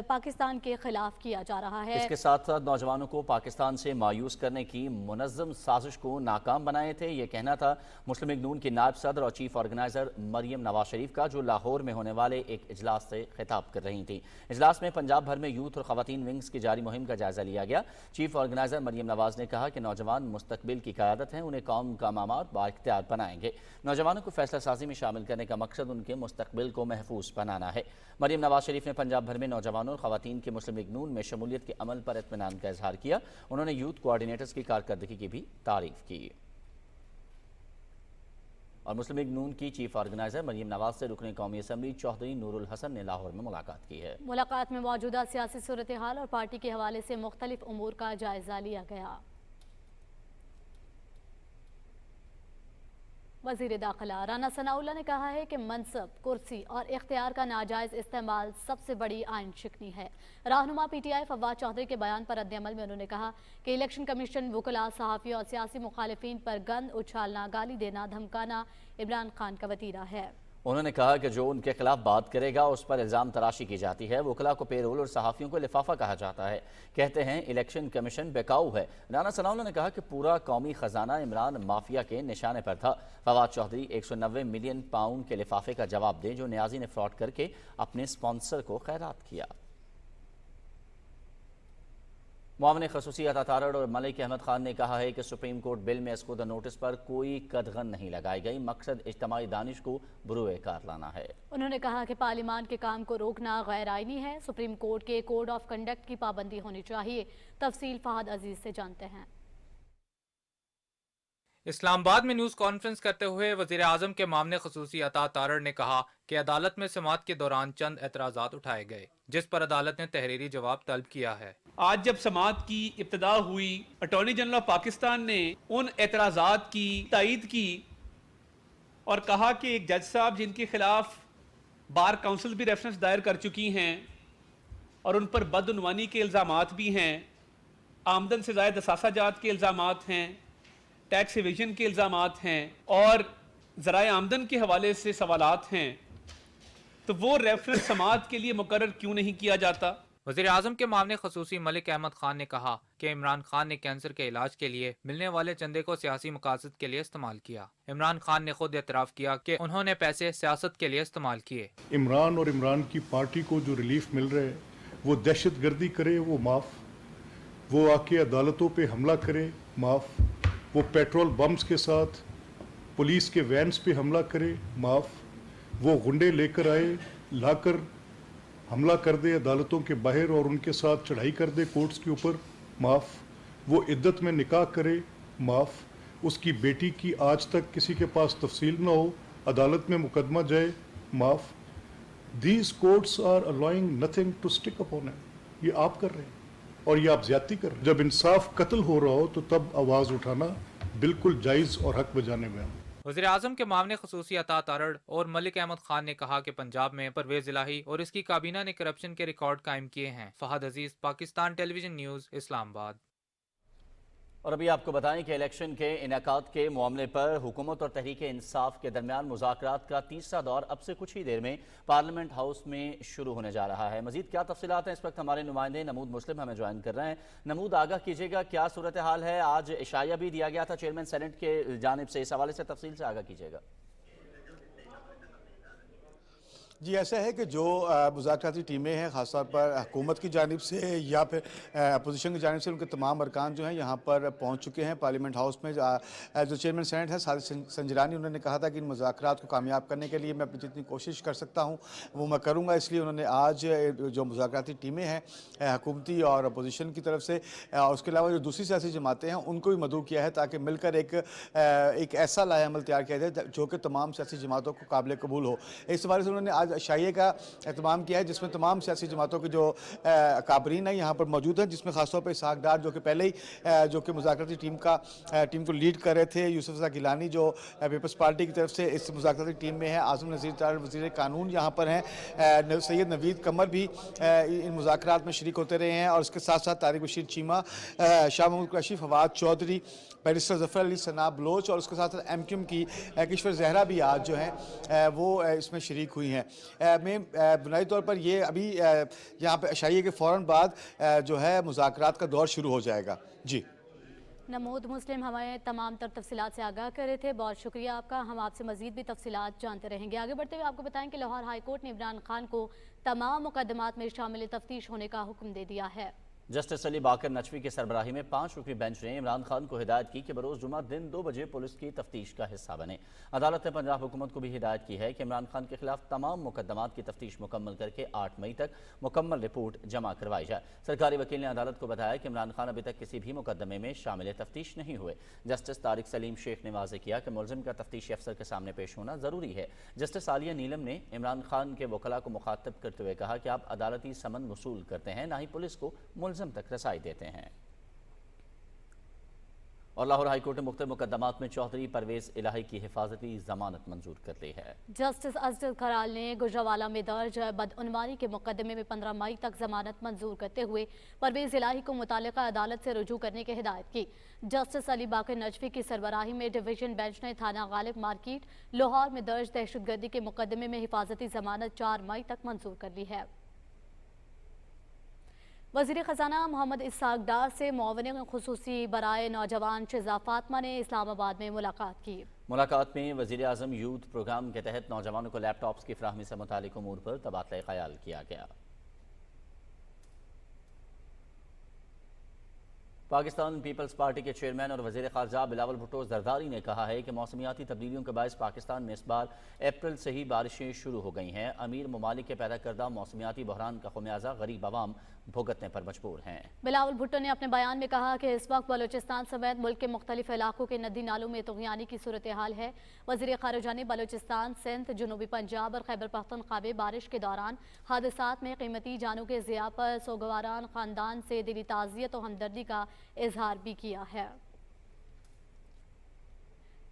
Speaker 2: پاکستان کے خلاف کیا جا رہا ہے۔
Speaker 1: اس کے ساتھ ساتھ نوجوانوں کو پاکستان سے مایوس کرنے کی منظم سازش کو ناکام بنائے تھے، یہ کہنا تھا مسلم لیگ نون کی نائب صدر اور چیف آرگنائزر مریم نواز شریف کا، جو لاہور میں ہونے والے ایک اجلاس سے خطاب کر رہی تھیں۔ اجلاس میں پنجاب بھر میں یوتھ اور خواتین ونگز کی جاری مہم کا جائزہ لیا گیا۔ چیف آرگنائزر مریم نواز نے کہا کہ نوجوان مستقبل کی قیادت ہیں، انہیں قوم کا معمار بااختیار بنائیں گے۔ نوجوانوں کو فیصلہ سازی میں شامل کرنے کا مقصد ان کے مستقبل کو محفوظ بنانا ہے۔ مریم نواز شریف نے پنجاب بھر میں نوجوانوں اور خواتین کی مسلم لیگ نون میں شمولیت کے عمل پر اطمینان کا اظہار کیا۔ انہوں نے یوتھ کوآرڈینیٹرز کی کارکردگی کی بھی تعریف کی۔ اور مسلم لیگ نون کی چیف آرگنائزر مریم نواز سے رکن قومی اسمبلی چودھری نور الحسن نے لاہور میں ملاقات کی ہے۔
Speaker 2: ملاقات میں موجودہ سیاسی صورتحال اور پارٹی کے حوالے سے مختلف امور کا جائزہ لیا گیا۔ وزیر داخلہ رانا ثناءاللہ نے کہا ہے کہ منصب، کرسی اور اختیار کا ناجائز استعمال سب سے بڑی آئین شکنی ہے۔ رہنما PTI فواد چودھری کے بیان پر رد عمل میں انہوں نے کہا کہ الیکشن کمیشن وکلاء، صحافیوں اور سیاسی مخالفین پر گند اچھالنا، گالی دینا، دھمکانا عمران خان کا وتیرہ ہے۔
Speaker 1: انہوں نے کہا کہ جو ان کے خلاف بات کرے گا اس پر الزام تراشی کی جاتی ہے۔ وکلاء کو پے رول اور صحافیوں کو لفافہ کہا جاتا ہے، کہتے ہیں الیکشن کمیشن بیکاؤ ہے۔ رانا ثناءاللہ نے کہا کہ پورا قومی خزانہ عمران مافیا کے نشانے پر تھا۔ فواد چودھری 190 ملین پاؤنڈ کے لفافے کا جواب دیں جو نیازی نے فراڈ کر کے اپنے سپانسر کو خیرات کیا۔ معاون خصوصی عطا تارڑ اور ملک احمد خان نے کہا ہے کہ سپریم کورٹ بل میں اسکودہ نوٹس پر کوئی قدغن نہیں لگائی گئی، مقصد اجتماعی دانش کو بروئے کار لانا ہے۔
Speaker 2: انہوں نے کہا کہ پارلیمان کے کام کو روکنا غیر آئینی ہے، سپریم کورٹ کے کوڈ آف کنڈکٹ کی پابندی ہونی چاہیے۔ تفصیل فہد عزیز سے جانتے ہیں۔
Speaker 9: اسلام آباد میں نیوز کانفرنس کرتے ہوئے وزیر اعظم کے معاون خصوصی عطا تارڑ نے کہا کہ عدالت میں سماعت کے دوران چند اعتراضات اٹھائے گئے جس پر عدالت نے تحریری جواب طلب کیا ہے۔
Speaker 10: آج جب سماعت کی ابتدا ہوئی، اٹارنی جنرل آف پاکستان نے ان اعتراضات کی تائید کی اور کہا کہ ایک جج صاحب جن کے خلاف بار کونسل بھی ریفرنس دائر کر چکی ہیں اور ان پر بدعنوانی کے الزامات بھی ہیں، آمدن سے زائد اثاثہ جات کے الزامات ہیں، ٹیکس ایویژن کے الزامات ہیں اور ذرائع آمدن کے حوالے سے سوالات ہیں، تو وہ ریفرنس سماعت کے لیے مقرر کیوں نہیں کیا جاتا؟
Speaker 9: وزیر اعظم کے معاون خصوصی ملک احمد خان نے کہا کہ عمران خان نے کینسر کے علاج کے لیے ملنے والے چندے کو سیاسی مقاصد کے لیے استعمال کیا۔ عمران خان نے خود اعتراف کیا کہ انہوں نے پیسے سیاست کے لیے استعمال کیے۔
Speaker 11: عمران اور عمران کی پارٹی کو جو ریلیف مل رہے وہ دہشت گردی کرے وہ معاف، وہ آ کے عدالتوں پہ حملہ کرے معاف، वो पेट्रोल बम्स के साथ पुलिस के वैन्स पे हमला करे, माफ़, वो गुंडे लेकर आए, लाकर हमला कर दे अदालतों के बाहर और उनके साथ चढ़ाई कर दे कोर्ट्स के ऊपर, माफ़, वो इद्दत में निकाह करे, माफ़, उसकी बेटी की आज तक किसी के पास तफसील ना हो, अदालत में मुकदमा जाए, माफ़। These courts are allowing nothing to stick upon it. ये आप कर रहे हैं और ये आप ज्यादती कर रहे हैं। जब इंसाफ कत्ल हो रहा हो तो तब आवाज़ उठाना बिल्कुल जायज़ और हक बजाने में।
Speaker 9: वज़ीर आज़म के मामले खसूसी अता तारड़ और मलिक अहमद खान ने कहा कि पंजाब में परवेज इलाही और इसकी काबीना ने करप्शन के रिकॉर्ड कायम किए हैं। फहद अजीज, पाकिस्तान टेलीविजन न्यूज़, इस्लामाबाद।
Speaker 1: और अभी आपको बताएं कि इलेक्शन के इनेकाद के मामले पर हुकूमत और तहरीक इंसाफ के दरमियान मुज़ाकरात का तीसरा दौर अब से कुछ ही देर में पार्लियामेंट हाउस में शुरू होने जा रहा है। मजीद क्या तफसीलात हैं, इस वक्त हमारे नुमाइंदे नमूद मुस्लिम हमें ज्वाइन कर रहे हैं। नमूद, आगाह कीजिएगा, क्या सूरत हाल है? आज इशाया भी दिया गया था चेयरमैन सेनेट के जानिब से, इस हवाले से तफसील से आगाह कीजिएगा।
Speaker 12: जी, ऐसा है कि जो मुज़ाकराती टीमें हैं ख़ासतौर पर हुकूमत की जानिब से या फिर अपोजिशन की जानिब से, उनके तमाम अरकान जो हैं यहाँ पर पहुँच चुके हैं पार्लियामेंट हाउस में। जो चेयरमैन सेनेट है सादिक संजरानी, उन्होंने कहा था कि इन मुज़ाकरात को कामयाब करने के लिए मैं अपनी जितनी कोशिश कर सकता हूँ वो मैं करूँगा, इसलिए उन्होंने आज जो मुज़ाकराती टीमें हैं हुकूमती और अपोजिशन की तरफ से, उसके अलावा जो दूसरी सियासी जमातें हैं उनको भी मदऊ किया है ताकि मिलकर एक ऐसा लाएअमल तैयार किया जाए जो कि तमाम सियासी जमातों को काबिल कबूल हो। इस हवाले से उन्होंने आज शाइए का एहतमाम किया है जिसमें तमाम सियासी जमातों के जो काबरीन है यहाँ पर मौजूद हैं, जिसमें खासतौर पर इसहाक डार जो कि पहले ही जो कि मुज़ाकराती टीम को लीड कर रहे थे, यूसुफ रज़ा गिलानी जो पीपल्स पार्टी की तरफ से इस मुज़ाकराती टीम में है, आज़म नज़ीर तार वज़ीर कानून यहाँ पर हैं, सैयद नवीद कमर भी इन मुज़ाकरात में शरीक होते रहे हैं, और उसके साथ साथ तारिक बशीर चीमा, शाह महमूद कुरैशी, फवाद चौधरी, बैरिस्टर ज़फ़र अली, सना बलोच और उसके साथ साथ MQM की किश्वर ज़हरा भी आज जो हैं वो इसमें शरीक हुई हैं। मैं बुनियादी तौर पर ये अभी यहाँ पे शाइए के फ़ौरन बाद जो है मुज़ाकरात का दौर शुरू हो जाएगा। जी,
Speaker 2: नमूद मुस्लिम हमें तमाम तर तफसीलात से आगाह कर रहे थे, बहुत शुक्रिया आपका। हम आपसे मजीद भी तफसीलात जानते रहेंगे। आगे बढ़ते हुए आपको बताएं कि लाहौर हाई कोर्ट ने इमरान खान को तमाम मुकदमात में शामिल तफ्तीश होने का हुक्म दे दिया है।
Speaker 1: जस्टिस अली बाकर नचवी की सरबराही में 5 रुकनी बेंच ने इमरान खान को हिदायत की कि बरोज़ जुमा दिन 2 बजे पुलिस की तफ्तीश का हिस्सा बने। अदालत ने पंजाब हुकूमत को भी हिदायत की है कि इमरान खान के खिलाफ तमाम मुकदमात की तफ्तीश मुकम्मल करके 8 मई तक मुकम्मल रिपोर्ट जमा करवाई जाए। सरकारी वकील ने अदालत को बताया कि इमरान खान अभी तक किसी भी मुकदमे में शामिल तफ्तीश नहीं हुए। जस्टिस तारिक सलीम शेख ने वाज़ेह किया कि मुलजिम का तफ्तीशी अफसर के सामने पेश होना ज़रूरी है। जस्टिस आलिया नीलम ने इमरान खान के वकला को मुखातब करते हुए कहा कि आप अदालती समन वसूल करते हैं, ना ही पुलिस को मुलजिम तक रसाई देते हैं। और लाहौर हाईकोर्ट ने मुख्तलिफ मुकदमात में चौधरी परवेज इलाही की हिफाजती जमानत मंजूर कर ली है।
Speaker 2: जस्टिस अजदर कराल ने गुजरावाला में दर्ज बदउनवानी के मुकदमे में 15 मई तक जमानत मंजूर करते हुए परवेज इलाही को मुतालिका अदालत से रुजू करने की हिदायत की। जस्टिस अली बाकर नचवी की सरबराही में डिवीजन बेंच ने थाना गालिब मार्केट लाहौर में दर्ज दहशतगर्दी के मुकदमे में हिफाजती जमानत 4 मई तक मंजूर कर ली है। वज़ीर ख़जाना मोहम्मद इसहाक डार से मुआविन ख़ुसूसी बराए नौजवान शिज़ा फातिमा ने इस्लामाबाद में मुलाकात की।
Speaker 1: मुलाकात में वज़ीर आज़म यूथ प्रोग्राम के तहत नौजवानों को लैपटॉप्स की फ़राहमी से मुतालिक उमूर पर तबादला ख़याल किया गया। पाकिस्तान पीपल्स पार्टी के चेयरमैन और वज़ीर ख़ारजा बिलावल भुट्टो ज़रदारी ने कहा है कि मौसमियाती तब्दीलियों के बायस पाकिस्तान में इस बार अप्रैल से ही बारिशें शुरू हो गई हैं। अमीर ममालिक के पैदा करदा मौसमियाती बहरान का खमियाजा गरीब आवाम भुगतने पर मजबूर हैं। बिलावल भुट्टो ने अपने बयान में कहा कि इस वक्त बलोचिस्तान समेत मुल्क के मुख्तलिफ इलाकों के नदी नालों में तुग़यानी की सूरत हाल है। वज़ीर ख़ारजा ने बलोचिस्तान, सिंध, जनूबी पंजाब और खैबर पख्तूनख्वा में बारिश के दौरान हादसात में कीमती जानों के ज़िया पर सोगवारान ख़ानदान से दिली ताज़ियत और हमदर्दी का इजहार भी किया है।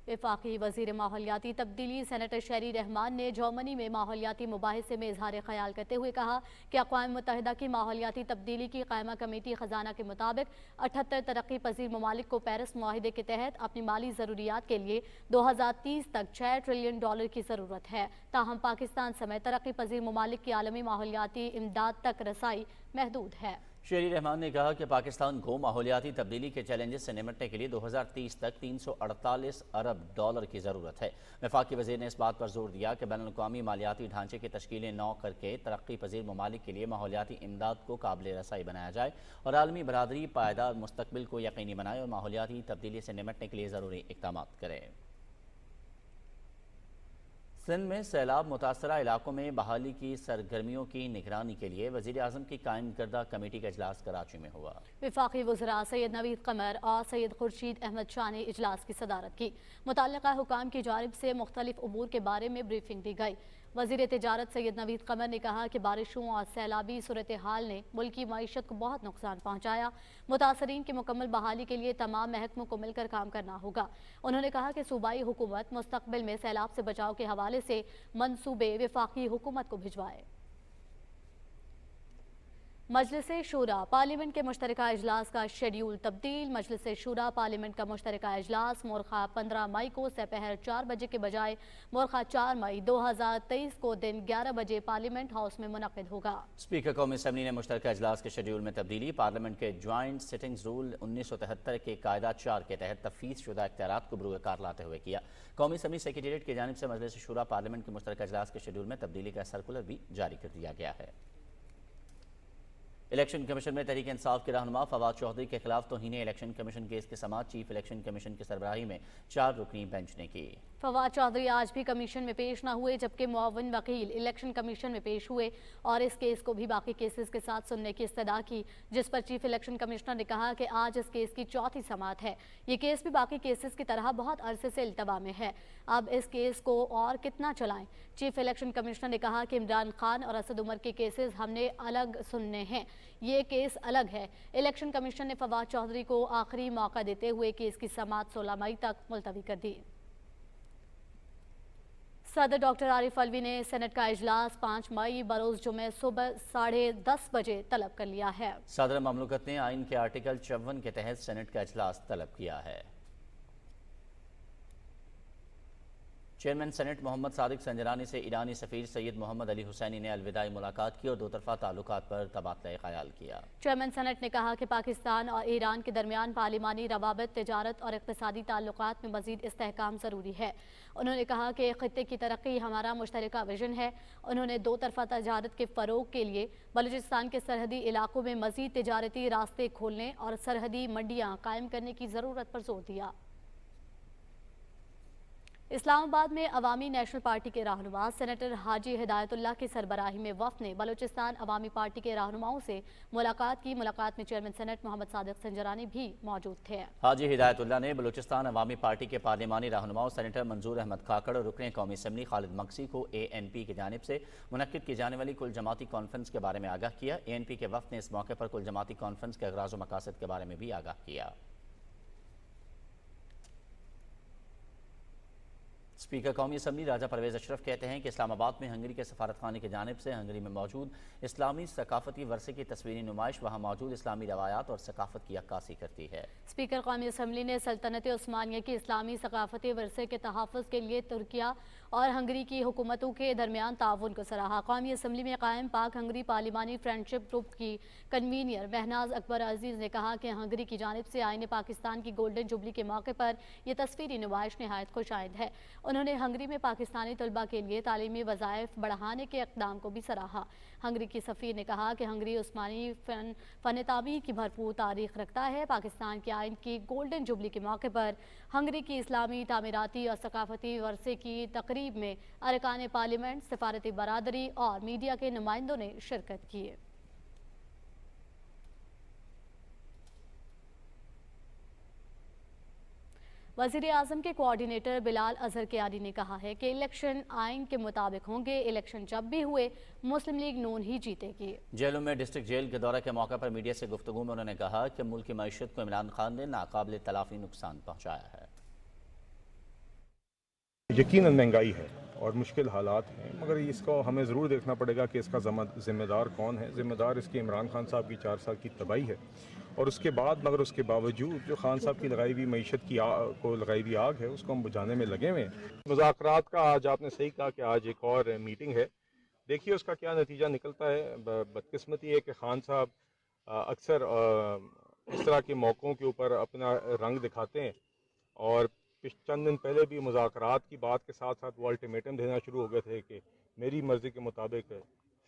Speaker 1: वफाकी वज़ीर माहौलियाती तब्दीली सेनेटर शहरी रहमान ने जर्मनी में माहौलियाती मुबाहिसे में इजहार ख्याल करते हुए कहा कि अक़वाम मुत्तहिदा की माहौलियाती तब्दीली की कायमा कमेटी ख़जाना के मुताबिक 78 तरक्की पजीर ममालिक को पेरिस मुआहिदे के तहत अपनी माली ज़रूरियात के लिए 2030 तक $6 ट्रिलियन की ज़रूरत है। ताहम पाकिस्तान समेत तरक्की पजीर ममालिक की आलमी माहौलियाती इमदाद तक रसाई महदूद है। شیری رحمان نے کہا کہ پاکستان کو ماحولیاتی تبدیلی کے چیلنجز سے نمٹنے کے لیے 2030 تک 348 ارب ڈالر کی ضرورت ہے۔ وفاقی وزیر نے اس بات پر زور دیا کہ بین الاقوامی مالیاتی ڈھانچے کی تشکیلیں نو کر کے ترقی پذیر ممالک کے لیے ماحولیاتی امداد کو قابل رسائی بنایا جائے اور عالمی برادری پائیدار مستقبل کو یقینی بنائے اور ماحولیاتی تبدیلی سے نمٹنے کے لیے ضروری اقدامات کرے۔ سندھ میں سیلاب متاثرہ علاقوں میں بحالی کی سرگرمیوں کی نگرانی کے لیے وزیر اعظم کی قائم کردہ کمیٹی کا اجلاس کراچی میں ہوا۔
Speaker 2: وفاقی وزراء سید نوید قمر اور سید خورشید احمد شاہ نے اجلاس کی صدارت کی۔ متعلقہ حکام کی جانب سے مختلف امور کے بارے میں بریفنگ دی گئی۔ وزیر تجارت سید نوید قمر نے کہا کہ بارشوں اور سیلابی صورتحال نے ملکی معیشت کو بہت نقصان پہنچایا۔ متاثرین کی مکمل بحالی کے لیے تمام محکموں کو مل کر کام کرنا ہوگا۔ انہوں نے کہا کہ صوبائی حکومت مستقبل میں سیلاب سے بچاؤ کے حوالے سے منصوبے وفاقی حکومت کو بھجوائے۔ مجلس شورا پارلیمنٹ کے مشترکہ اجلاس کا شیڈیول تبدیل۔ مجلس شورا پارلیمنٹ کا مشترکہ اجلاس مورخہ 15 مئی کو سپہر 4 بجے کے بجائے مورخہ 4 مئی 2023 کو دن 11 بجے پارلیمنٹ ہاؤس میں منعقد ہوگا۔
Speaker 1: اسپیکر قومی اسمبلی نے مشترکہ اجلاس کے شیڈیول میں تبدیلی پارلیمنٹ کے جوائنٹ سٹنگز رول 1973 کے قاعدہ 4 کے تحت تفویض شدہ اختیارات کو بروئے کار لاتے ہوئے کیا۔ قومی اسمبلی سیکریٹریٹ کی جانب سے مجلس شورا پارلیمنٹ کے مشترکہ اجلاس کے شیڈیول میں تبدیلی کا سرکولر بھی جاری کر دیا گیا ہے۔ الیکشن کمیشن میں تحریک انصاف کے رہنما فواد چودھری کے خلاف توہین الیکشن کمیشن کیس کی سماعت چیف الیکشن کمیشن کی سربراہی میں 4 رکنی بینچ نے کی۔
Speaker 2: فواد چودھری آج بھی کمیشن میں پیش نہ ہوئے جبکہ معاون وکیل الیکشن کمیشن میں پیش ہوئے اور اس کیس کو بھی باقی کیسز کے ساتھ سننے کی استدعا کی، جس پر چیف الیکشن کمشنر نے کہا کہ آج اس کیس کی 4تھی سماعت ہے۔ یہ کیس بھی باقی کیسز کی طرح بہت عرصے سے التوا میں ہے، اب اس کیس کو اور کتنا چلائیں۔ چیف الیکشن کمشنر نے کہا کہ عمران خان اور اسد عمر کے کیسز ہم نے الگ سننے ہیں، یہ کیس الگ ہے۔ الیکشن کمیشن نے فواد چودھری کو آخری موقع دیتے ہوئے کیس کی سماعت 16 مئی تک ملتوی کر دی۔ صدر ڈاکٹر عارف الوی نے سینٹ کا اجلاس 5 مئی بروز جمعہ صبح 10:30 بجے طلب کر لیا ہے۔
Speaker 1: صدر مملکت نے آئین کے آرٹیکل 54 کے تحت سینٹ کا اجلاس طلب کیا ہے۔ چیئرمین سینٹ محمد صادق سنجرانی سے ایرانی سفیر سید محمد علی حسینی نے الوداعی ملاقات کی اور دو طرفہ تعلقات پر تبادلہ خیال کیا۔
Speaker 2: چیئرمین سینٹ نے کہا کہ پاکستان اور ایران کے درمیان پارلیمانی روابط، تجارت اور اقتصادی تعلقات میں مزید استحکام ضروری ہے۔ انہوں نے کہا کہ خطے کی ترقی ہمارا مشترکہ ویژن ہے۔ انہوں نے دو طرفہ تجارت کے فروغ کے لیے بلوچستان کے سرحدی علاقوں میں مزید تجارتی راستے کھولنے اور سرحدی منڈیاں قائم کرنے کی ضرورت پر زور دیا۔ اسلام آباد میں عوامی نیشنل پارٹی کے رہنما سینیٹر حاجی ہدایت اللہ کی سربراہی میں وفد نے بلوچستان عوامی پارٹی کے رہنماؤں سے ملاقات کی۔ ملاقات میں چیئرمین سینٹ محمد صادق سنجرانی بھی موجود تھے۔
Speaker 1: حاجی ہدایت اللہ نے بلوچستان عوامی پارٹی کے پارلیمانی رہنماؤں سینیٹر منظور احمد کھاکڑ اور رکن قومی اسمبلی خالد مکسی کو ANP کی جانب سے منعقد کی جانے والی کل جماعتی کانفرنس کے بارے میں آگاہ کیا۔ ANP کے وفد نے اس موقع پر کل جماعتی کانفرنس کے اغراض و مقاصد کے بارے میں بھی آگاہ کیا۔ اسپیکر قومی اسمبلی راجہ پرویز اشرف کہتے ہیں کہ اسلام آباد میں ہنگری کے سفارت خانے کی جانب سے ہنگری میں موجود اسلامی ثقافتی ورثے کی تصویری نمائش وہاں موجود اسلامی روایات اور ثقافت کی عکاسی کرتی ہے۔
Speaker 2: اسپیکر قومی اسمبلی نے سلطنت عثمانیہ کی اسلامی ثقافتی ورثے کے تحفظ کے لیے ترکیہ اور ہنگری کی حکومتوں کے درمیان تعاون کو سراہا۔ قومی اسمبلی میں قائم پاک ہنگری پارلیمانی فرینڈشپ گروپ کی کنوینر مہناز اکبر عزیز نے کہا کہ ہنگری کی جانب سے آئین پاکستان کی گولڈن جوبلی کے موقع پر یہ تصویری نمائش نہایت خوش آئند ہے۔ انہوں نے ہنگری میں پاکستانی طلبہ کے لیے تعلیمی وظائف بڑھانے کے اقدام کو بھی سراہا۔ ہنگری کی سفیر نے کہا کہ ہنگری عثمانی فن تعمیر کی بھرپور تاریخ رکھتا ہے۔ پاکستان کے آئین کی گولڈن جوبلی کے موقع پر ہنگری کی اسلامی تعمیراتی اور ثقافتی ورثے کی تقریب میں ارکان پارلیمنٹ، سفارتی برادری اور میڈیا کے نمائندوں نے شرکت کی۔ وزیر اعظم کے کوارڈینیٹر بلال اظہر کیانی نے کہا ہے کہ الیکشن آئین کے مطابق ہوں گے، الیکشن جب بھی ہوئے مسلم لیگ نون ہی جیتے گی۔
Speaker 1: جیلوں میں ڈسٹرکٹ جیل کے دورہ کے موقع پر میڈیا سے گفتگو میں انہوں نے کہا کہ ملک کی معیشت کو عمران خان نے ناقابل تلافی نقصان پہنچایا ہے۔
Speaker 13: یقیناً مہنگائی ہے اور مشکل حالات ہیں، مگر اس کو ہمیں ضرور دیکھنا پڑے گا کہ اس کا ذمہ دار کون ہے۔ ذمہ دار اس کے عمران خان صاحب کی 4 سال کی تباہی ہے، اور اس کے بعد مگر اس کے باوجود جو خان صاحب کی لگائی ہوئی معیشت کی کو لگائی ہوئی آگ ہے اس کو ہم بجھانے میں لگے ہوئے ہیں۔ مذاکرات کا آج آپ نے صحیح کہا کہ آج ایک اور میٹنگ ہے، دیکھیے اس کا کیا نتیجہ نکلتا ہے۔ بدقسمتی ہے کہ خان صاحب अक्सर इस तरह के मौक़ों के ऊपर अपना रंग दिखाते हैं और चंद दिन पहले भी मुज़ाकरात की बात के साथ साथ वो अल्टीमेटम देना शुरू हो गए थे कि मेरी मर्ज़ी के मुताबिक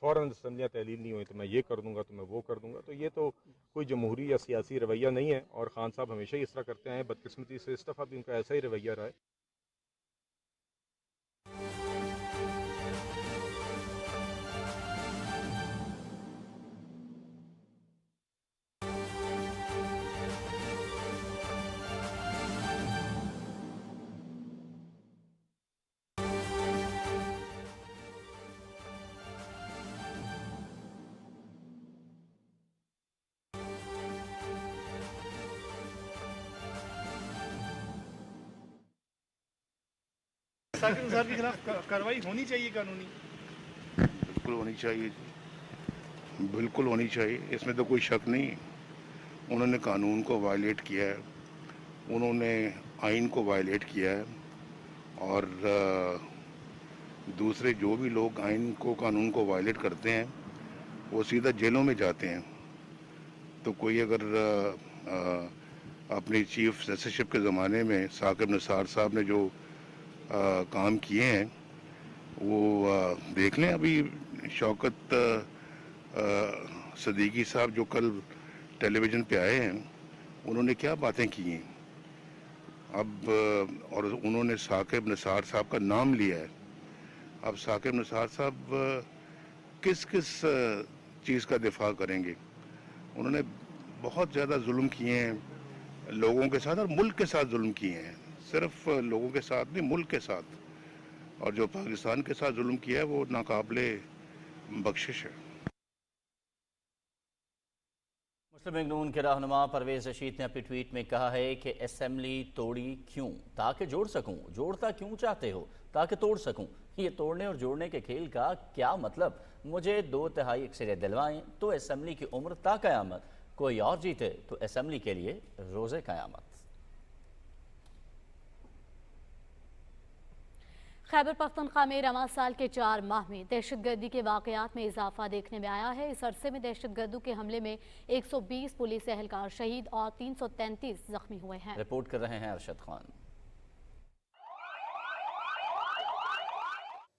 Speaker 13: फ़ौरन असम्बलियाँ तहलील नहीं हुई तो मैं ये कर दूंगा, तो मैं वो कर दूंगा। तो ये तो कोई जमहूरी या सियासी रवैया नहीं है और ख़ान साहब हमेशा ही इस तरह करते हैं। बदकिस्मती से इस दफ़ा भी उनका ऐसा ही रवैया रहा है।
Speaker 14: साकिब निसार के खिलाफ कार्रवाई होनी चाहिए कानूनी?
Speaker 15: बिल्कुल होनी चाहिए, बिल्कुल होनी चाहिए, इसमें तो कोई शक नहीं। उन्होंने कानून को वायलेट किया है, उन्होंने आइन को वायलेट किया है और दूसरे जो भी लोग आइन को कानून को वायलेट करते हैं वो सीधा जेलों में जाते हैं। तो कोई अगर अपनी चीफ जस्टिसशिप के ज़माने में साकिब निसार साहब ने जो काम किए हैं वो देख लें। अभी शौकत सदीकी साहब जो कल टेलीविज़न पे आए हैं उन्होंने क्या बातें की हैं अब, और उन्होंने साकिब निसार साहब का नाम लिया है। अब साकिब निसार साहब किस किस चीज़ का दिफा करेंगे? उन्होंने बहुत ज़्यादा जुल्म किए हैं लोगों के साथ और मुल्क के साथ जुल्म किए हैं, सिर्फ लोगों के साथ नहीं मुल्क के साथ, और जो पाकिस्तान के साथ जुल्म किया है वो नाकाबिले बख्शिश है।
Speaker 1: मुस्लिम लीग नून के रहनुमा परवेज़ रशीद ने अपनी ट्वीट में कहा है कि असेंबली तोड़ी क्यों? ताकि जोड़ सकूं। जोड़ता क्यों चाहते हो? ताकि तोड़ सकूं। ये तोड़ने और जोड़ने के खेल का क्या मतलब? मुझे 2/3 अक्सरियत दिलवाएं तो असेंबली की उम्र ता क़यामत, कोई और जीते तो असेंबली के लिए रोज़े क़यामत।
Speaker 2: खैबर पख्तूनख्वा में रवां साल के 4 माह में दहशतगर्दी के वाक़यात में इजाफा देखने में आया है। इस अरसे में दहशतगर्दों के हमले में 120 पुलिस एहलकार शहीद और 333 जख्मी हुए हैं।
Speaker 1: रिपोर्ट कर रहे हैं अरशद खान।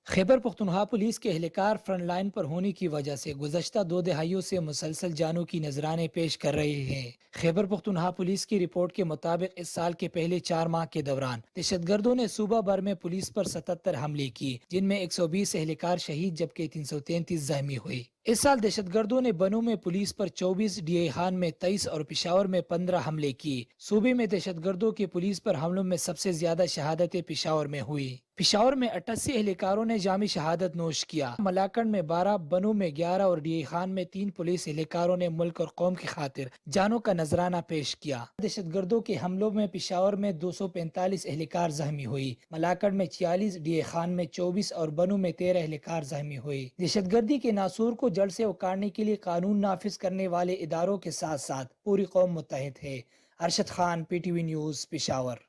Speaker 16: खैबर पख्तूनख्वा पुलिस के एहलकार फ्रंट लाइन पर होने की वजह से गुज़श्ता 2 दहाइयों से मुसलसल जानों की नजराने पेश कर रहे हैं। खैबर पख्तूनख्वा पुलिस की रिपोर्ट के मुताबिक इस साल के पहले 4 माह के दौरान दहशतगर्दों ने सूबा भर में पुलिस पर 77 हमले किए, जिनमें 120 एहलकार शहीद जबकि 333 जख्मी हुए। इस साल दहशतगर्दों ने बनू में पुलिस पर 24, डीए खान में 23 और पिशावर में 15 हमले किए। सूबे में दहशतगर्दों के पुलिस पर हमलों में सबसे ज्यादा शहादतें पिशावर में हुई। पिशावर में 88 एहलकारों ने जामी शहादत नोश किया। मलाकड़ में 12, बनू में 11 और डीए खान में 3 पुलिस एहलकारों ने मुल्क और कौम की खातिर जानों का नजराना पेश किया। दहशतगर्दों के हमलों में पिशावर में 245 एहलकार जख्मी हुई, मलाकड़ में 46, डीए खान में 24 और बनू में 13 एहलकार जख्मी हुए। दहशतगर्दी के नासूर को जड़ से उखाड़ने के लिए कानून नाफिज करने वाले इदारों के साथ साथ पूरी कौम मुत्तहिद है। Arshad Khan, PTV news, Peshawar.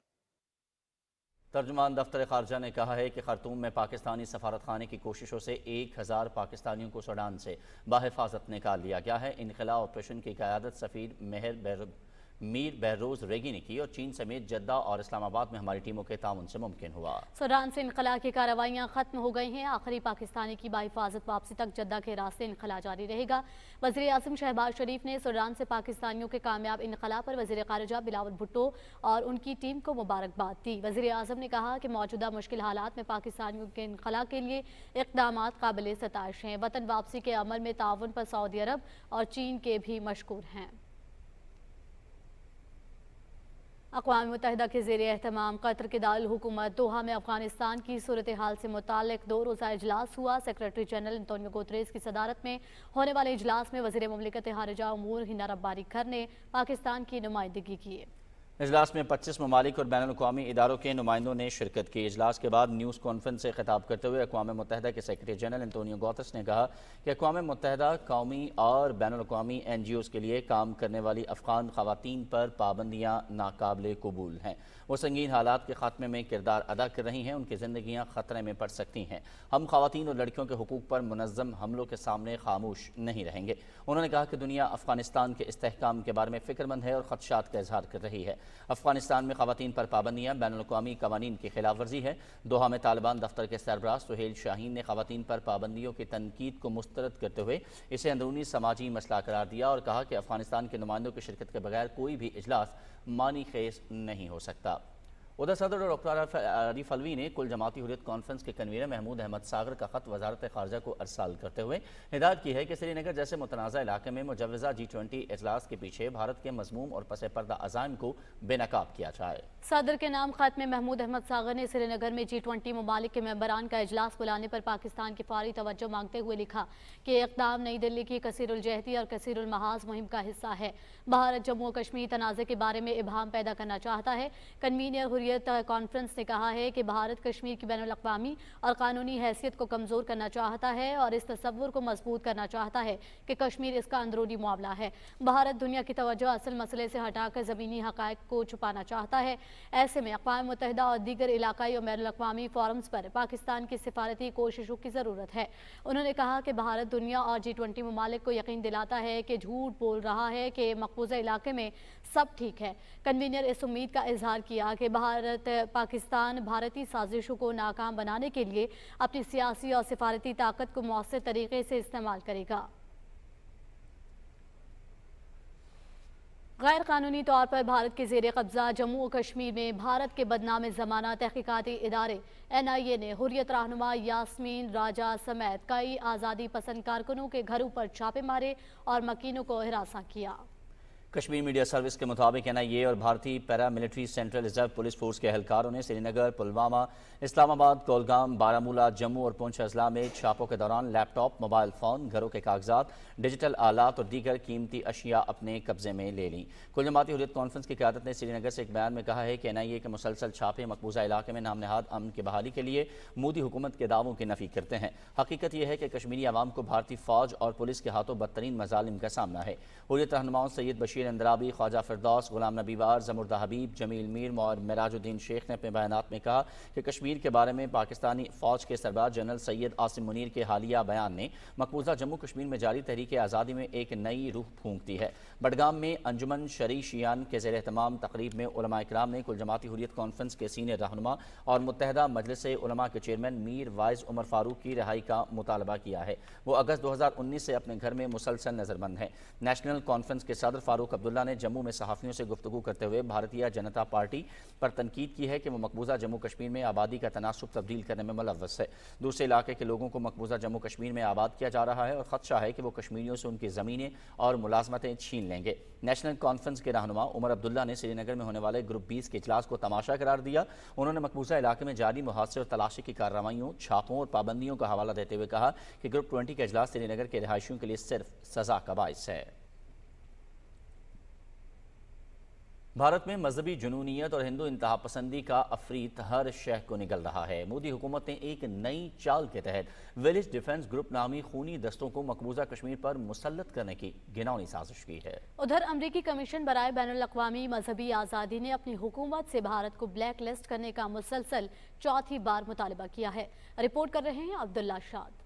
Speaker 1: तर्जुमान दफ्तर खारजा ने कहा है कि खार्तूम में पाकिस्तानी सफारत खाने की कोशिशों से 1000 पाकिस्तानियों को सूडान से बाहिफाजत निकाल लिया गया है। इनखला ऑपरेशन की क़यादत सफ़ीर मीर बहरोज़ रेगी ने की और चीन समेत जद्दा और इस्लामाबाद में हमारी टीमों के ताउन से मुमकिन हुआ।
Speaker 2: सूडान से इनखला की कार्रवाइयाँ खत्म हो गई हैं। आखिरी पाकिस्तानी की बाहिफाजत वापसी तक जद्दा के रास्ते इनखला जारी रहेगा। वज़ीर आज़म शहबाज शरीफ ने सूडान से पाकिस्तानियों के कामयाब इनखला पर वज़ीर ख़ारिजा बिलावल भुट्टो और उनकी टीम को मुबारकबाद दी। वज़ीर आज़म ने कहा कि मौजूदा मुश्किल हालात में पाकिस्तानियों के इनखला के लिए इक़दामात काबिल सताइश हैं। वतन वापसी के अमल में ताउन पर सऊदी अरब और चीन के भी मशकूर हैं। अक़वाम मुत्तहिदा के ज़ेर एहतमाम कतर के दारुल हुकूमत दोहा में अफ़ग़ानिस्तान की सूरत हाल से मुताल्लिक़ 2 रोज़ा इजलास हुआ। सेक्रेटरी जनरल एंटोनियो गुतरेस की सदारत में होने वाले इजलास में वज़ीर मुमलिकत ख़ारिजा उमूर हिना रब्बानी खर ने पाकिस्तान की नुमाइंदगी की।
Speaker 1: اجلاس میں 25 ممالک اور بین الاقوامی اداروں کے نمائندوں نے شرکت کی۔ اجلاس کے بعد نیوز کانفرنس سے خطاب کرتے ہوئے اقوام متحدہ کے سیکرٹری جنرل انتونیو گوترس نے کہا کہ اقوام متحدہ قومی اور بین الاقوامی NGOs کے لیے کام کرنے والی افغان خواتین پر پابندیاں ناقابل قبول ہیں۔ وہ سنگین حالات کے خاتمے میں کردار ادا کر رہی ہیں، ان کی زندگیاں خطرے میں پڑ سکتی ہیں۔ ہم خواتین اور لڑکیوں کے حقوق پر منظم حملوں کے سامنے خاموش نہیں رہیں گے۔ انہوں نے کہا کہ دنیا افغانستان کے استحکام کے بارے میں فکر مند ہے اور خدشات کا اظہار کر رہی ہے۔ افغانستان میں خواتین پر پابندیاں بین الاقوامی قوانین کی خلاف ورزی ہے۔ دوحہ میں طالبان دفتر کے سربراہ سہیل شاہین نے خواتین پر پابندیوں کی تنقید کو مسترد کرتے ہوئے اسے اندرونی سماجی مسئلہ قرار دیا اور کہا کہ افغانستان کے نمائندوں کی شرکت کے بغیر کوئی بھی اجلاس معنی خیز نہیں ہو سکتا۔ ادھر صدر ڈاکٹر عارف علوی نے کل جماعتی حریت کانفرنس کے کنوینر محمود احمد ساغر کا خط وزارت خارجہ کو ارسال کرتے ہوئے ہدایت کی ہے کہ سری نگر جیسے متنازع علاقے میں مجوزہ G20 اجلاس کے پیچھے بھارت کے مذموم اور پس پردہ عزائم کو بے نقاب کیا جائے۔
Speaker 2: صدر کے نام خط میں محمود احمد ساغر نے سری نگر میں G20 ممالک کے ممبران کا اجلاس بلانے پر پاکستان کی فوری توجہ مانگتے ہوئے لکھا کہ یہ اقدام نئی دلی کی کثیر الجہتی اور کثیر المحاذ مہم کا حصہ ہے۔ بھارت جموں و کشمیر تنازع کے بارے میں ابہام پیدا کرنا چاہتا ہے۔ کنوینر حریت کانفرنس نے کہا ہے کہ بھارت کشمیر کی بین الاقوامی اور قانونی حیثیت کو کمزور کرنا چاہتا ہے اور اس تصور کو مضبوط کرنا چاہتا ہے کہ کشمیر اس کا اندرونی معاملہ ہے۔ بھارت دنیا کی توجہ اصل مسئلے سے ہٹا کر زمینی حقائق کو چھپانا چاہتا ہے۔ ایسے میں اقوام متحدہ اور دیگر علاقائی اور بین الاقوامی فورمز پر پاکستان کی سفارتی کوششوں کی ضرورت ہے۔ انہوں نے کہا کہ بھارت دنیا اور G20 ممالک کو یقین دلاتا ہے کہ جھوٹ بول رہا ہے کہ مقبوضہ علاقے میں سب ٹھیک ہے۔ کنوینر اس امید کا اظہار کیا کہ پاکستان بھارتی سازشوں کو ناکام بنانے کے لیے اپنی سیاسی اور سفارتی طاقت کو مؤثر طریقے سے استعمال کرے گا۔ غیر قانونی طور پر بھارت کے زیر قبضہ جموں و کشمیر میں بھارت کے بدنام زمانہ تحقیقاتی ادارے NIA نے حریت رہنما یاسمین راجہ سمیت کئی آزادی پسند کارکنوں کے گھروں پر چھاپے مارے اور مکینوں کو ہراساں کیا۔
Speaker 1: کشمیر میڈیا سروس کے مطابق NIA اور بھارتی paramilitary central reserve police force کے اہلکاروں نے سری نگر، پلوامہ، اسلام آباد، کولگام، بارامولہ، جموں اور پونچھ اضلاع میں چھاپوں کے دوران لیپ ٹاپ، موبائل فون، گھروں کے کاغذات، ڈیجیٹل آلات اور دیگر قیمتی اشیاء اپنے قبضے میں لے لیں۔ کل جماعتی حریت کانفرنس کی قیادت نے سری نگر سے ایک بیان میں کہا ہے کہ NIA کے مسلسل چھاپے مقبوضہ علاقے میں نام نہاد امن کی بحالی کے لیے مودی حکومت کے دعووں کی نفی کرتے ہیں۔ حقیقت یہ ہے کہ کشمیری عوام کو بھارتی فوج اور پولیس کے ہاتھوں بدترین مظالم کا سامنا ہے۔ حریت رہنماؤں سید بشیر اندرابی، خواجہ فردوس، غلام نبی وار، زمردہ حبیب، جمیل میر اور معراج الدین شیخ نے اپنے بیانات میں کہا کہ کشمیر کے بارے میں پاکستانی فوج کے سربراہ جنرل سید عاصم منیر کے حالیہ بیان نے مقبوضہ جموں کشمیر میں جاری تحریک آزادی میں ایک نئی روح پھونک دی ہے۔ بڈگام میں انجمن شرعی شیعان کے زیر اہتمام تقریب میں علماء کرام نے کل جماعتی حریت کانفرنس کے سینئر رہنما اور متحدہ مجلس علماء کے چیئرمین میر وائز عمر فاروق کی رہائی کا مطالبہ کیا ہے۔ وہ اگست 2019 سے اپنے گھر میں مسلسل نظر بند ہیں۔ نیشنل کانفرنس کے صدر فاروق عبداللہ نے جموں میں صحافیوں سے گفتگو کرتے ہوئے بھارتیہ جنتا پارٹی پر تنقید کی ہے کہ وہ مقبوضہ جموں کشمیر میں آبادی کا تناسب تبدیل کرنے میں ملوث ہے۔ دوسرے علاقے کے لوگوں کو مقبوضہ جموں کشمیر میں آباد کیا جا رہا ہے اور خدشہ ہے کہ وہ کشمیریوں سے ان کی زمینیں اور ملازمتیں چھین لیں گے۔ نیشنل کانفرنس کے رہنما عمر عبداللہ نے سری نگر میں ہونے والے گروپ 20 کے اجلاس کو تماشا قرار دیا۔ انہوں نے مقبوضہ علاقے میں جاری محاصرے اور تلاشی کی کارروائیوں، چھاپوں اور پابندیوں کا حوالہ دیتے ہوئے کہا کہ گروپ 20 کا اجلاس سری نگر کے رہائشیوں کے لیے صرف سزا کا باعث ہے۔ بھارت میں مذہبی جنونیت اور ہندو انتہا پسندی کا عفریت ہر شہر کو نگل رہا ہے۔ مودی حکومت نے ایک نئی چال کے تحت ولیج ڈیفنس گروپ نامی خونی دستوں کو مقبوضہ کشمیر پر مسلط کرنے کی گھناؤنی سازش کی ہے۔
Speaker 2: ادھر امریکی کمیشن برائے بین الاقوامی مذہبی آزادی نے اپنی حکومت سے بھارت کو بلیک لسٹ کرنے کا مسلسل چوتھی بار مطالبہ کیا ہے۔ رپورٹ کر رہے ہیں عبداللہ شاد۔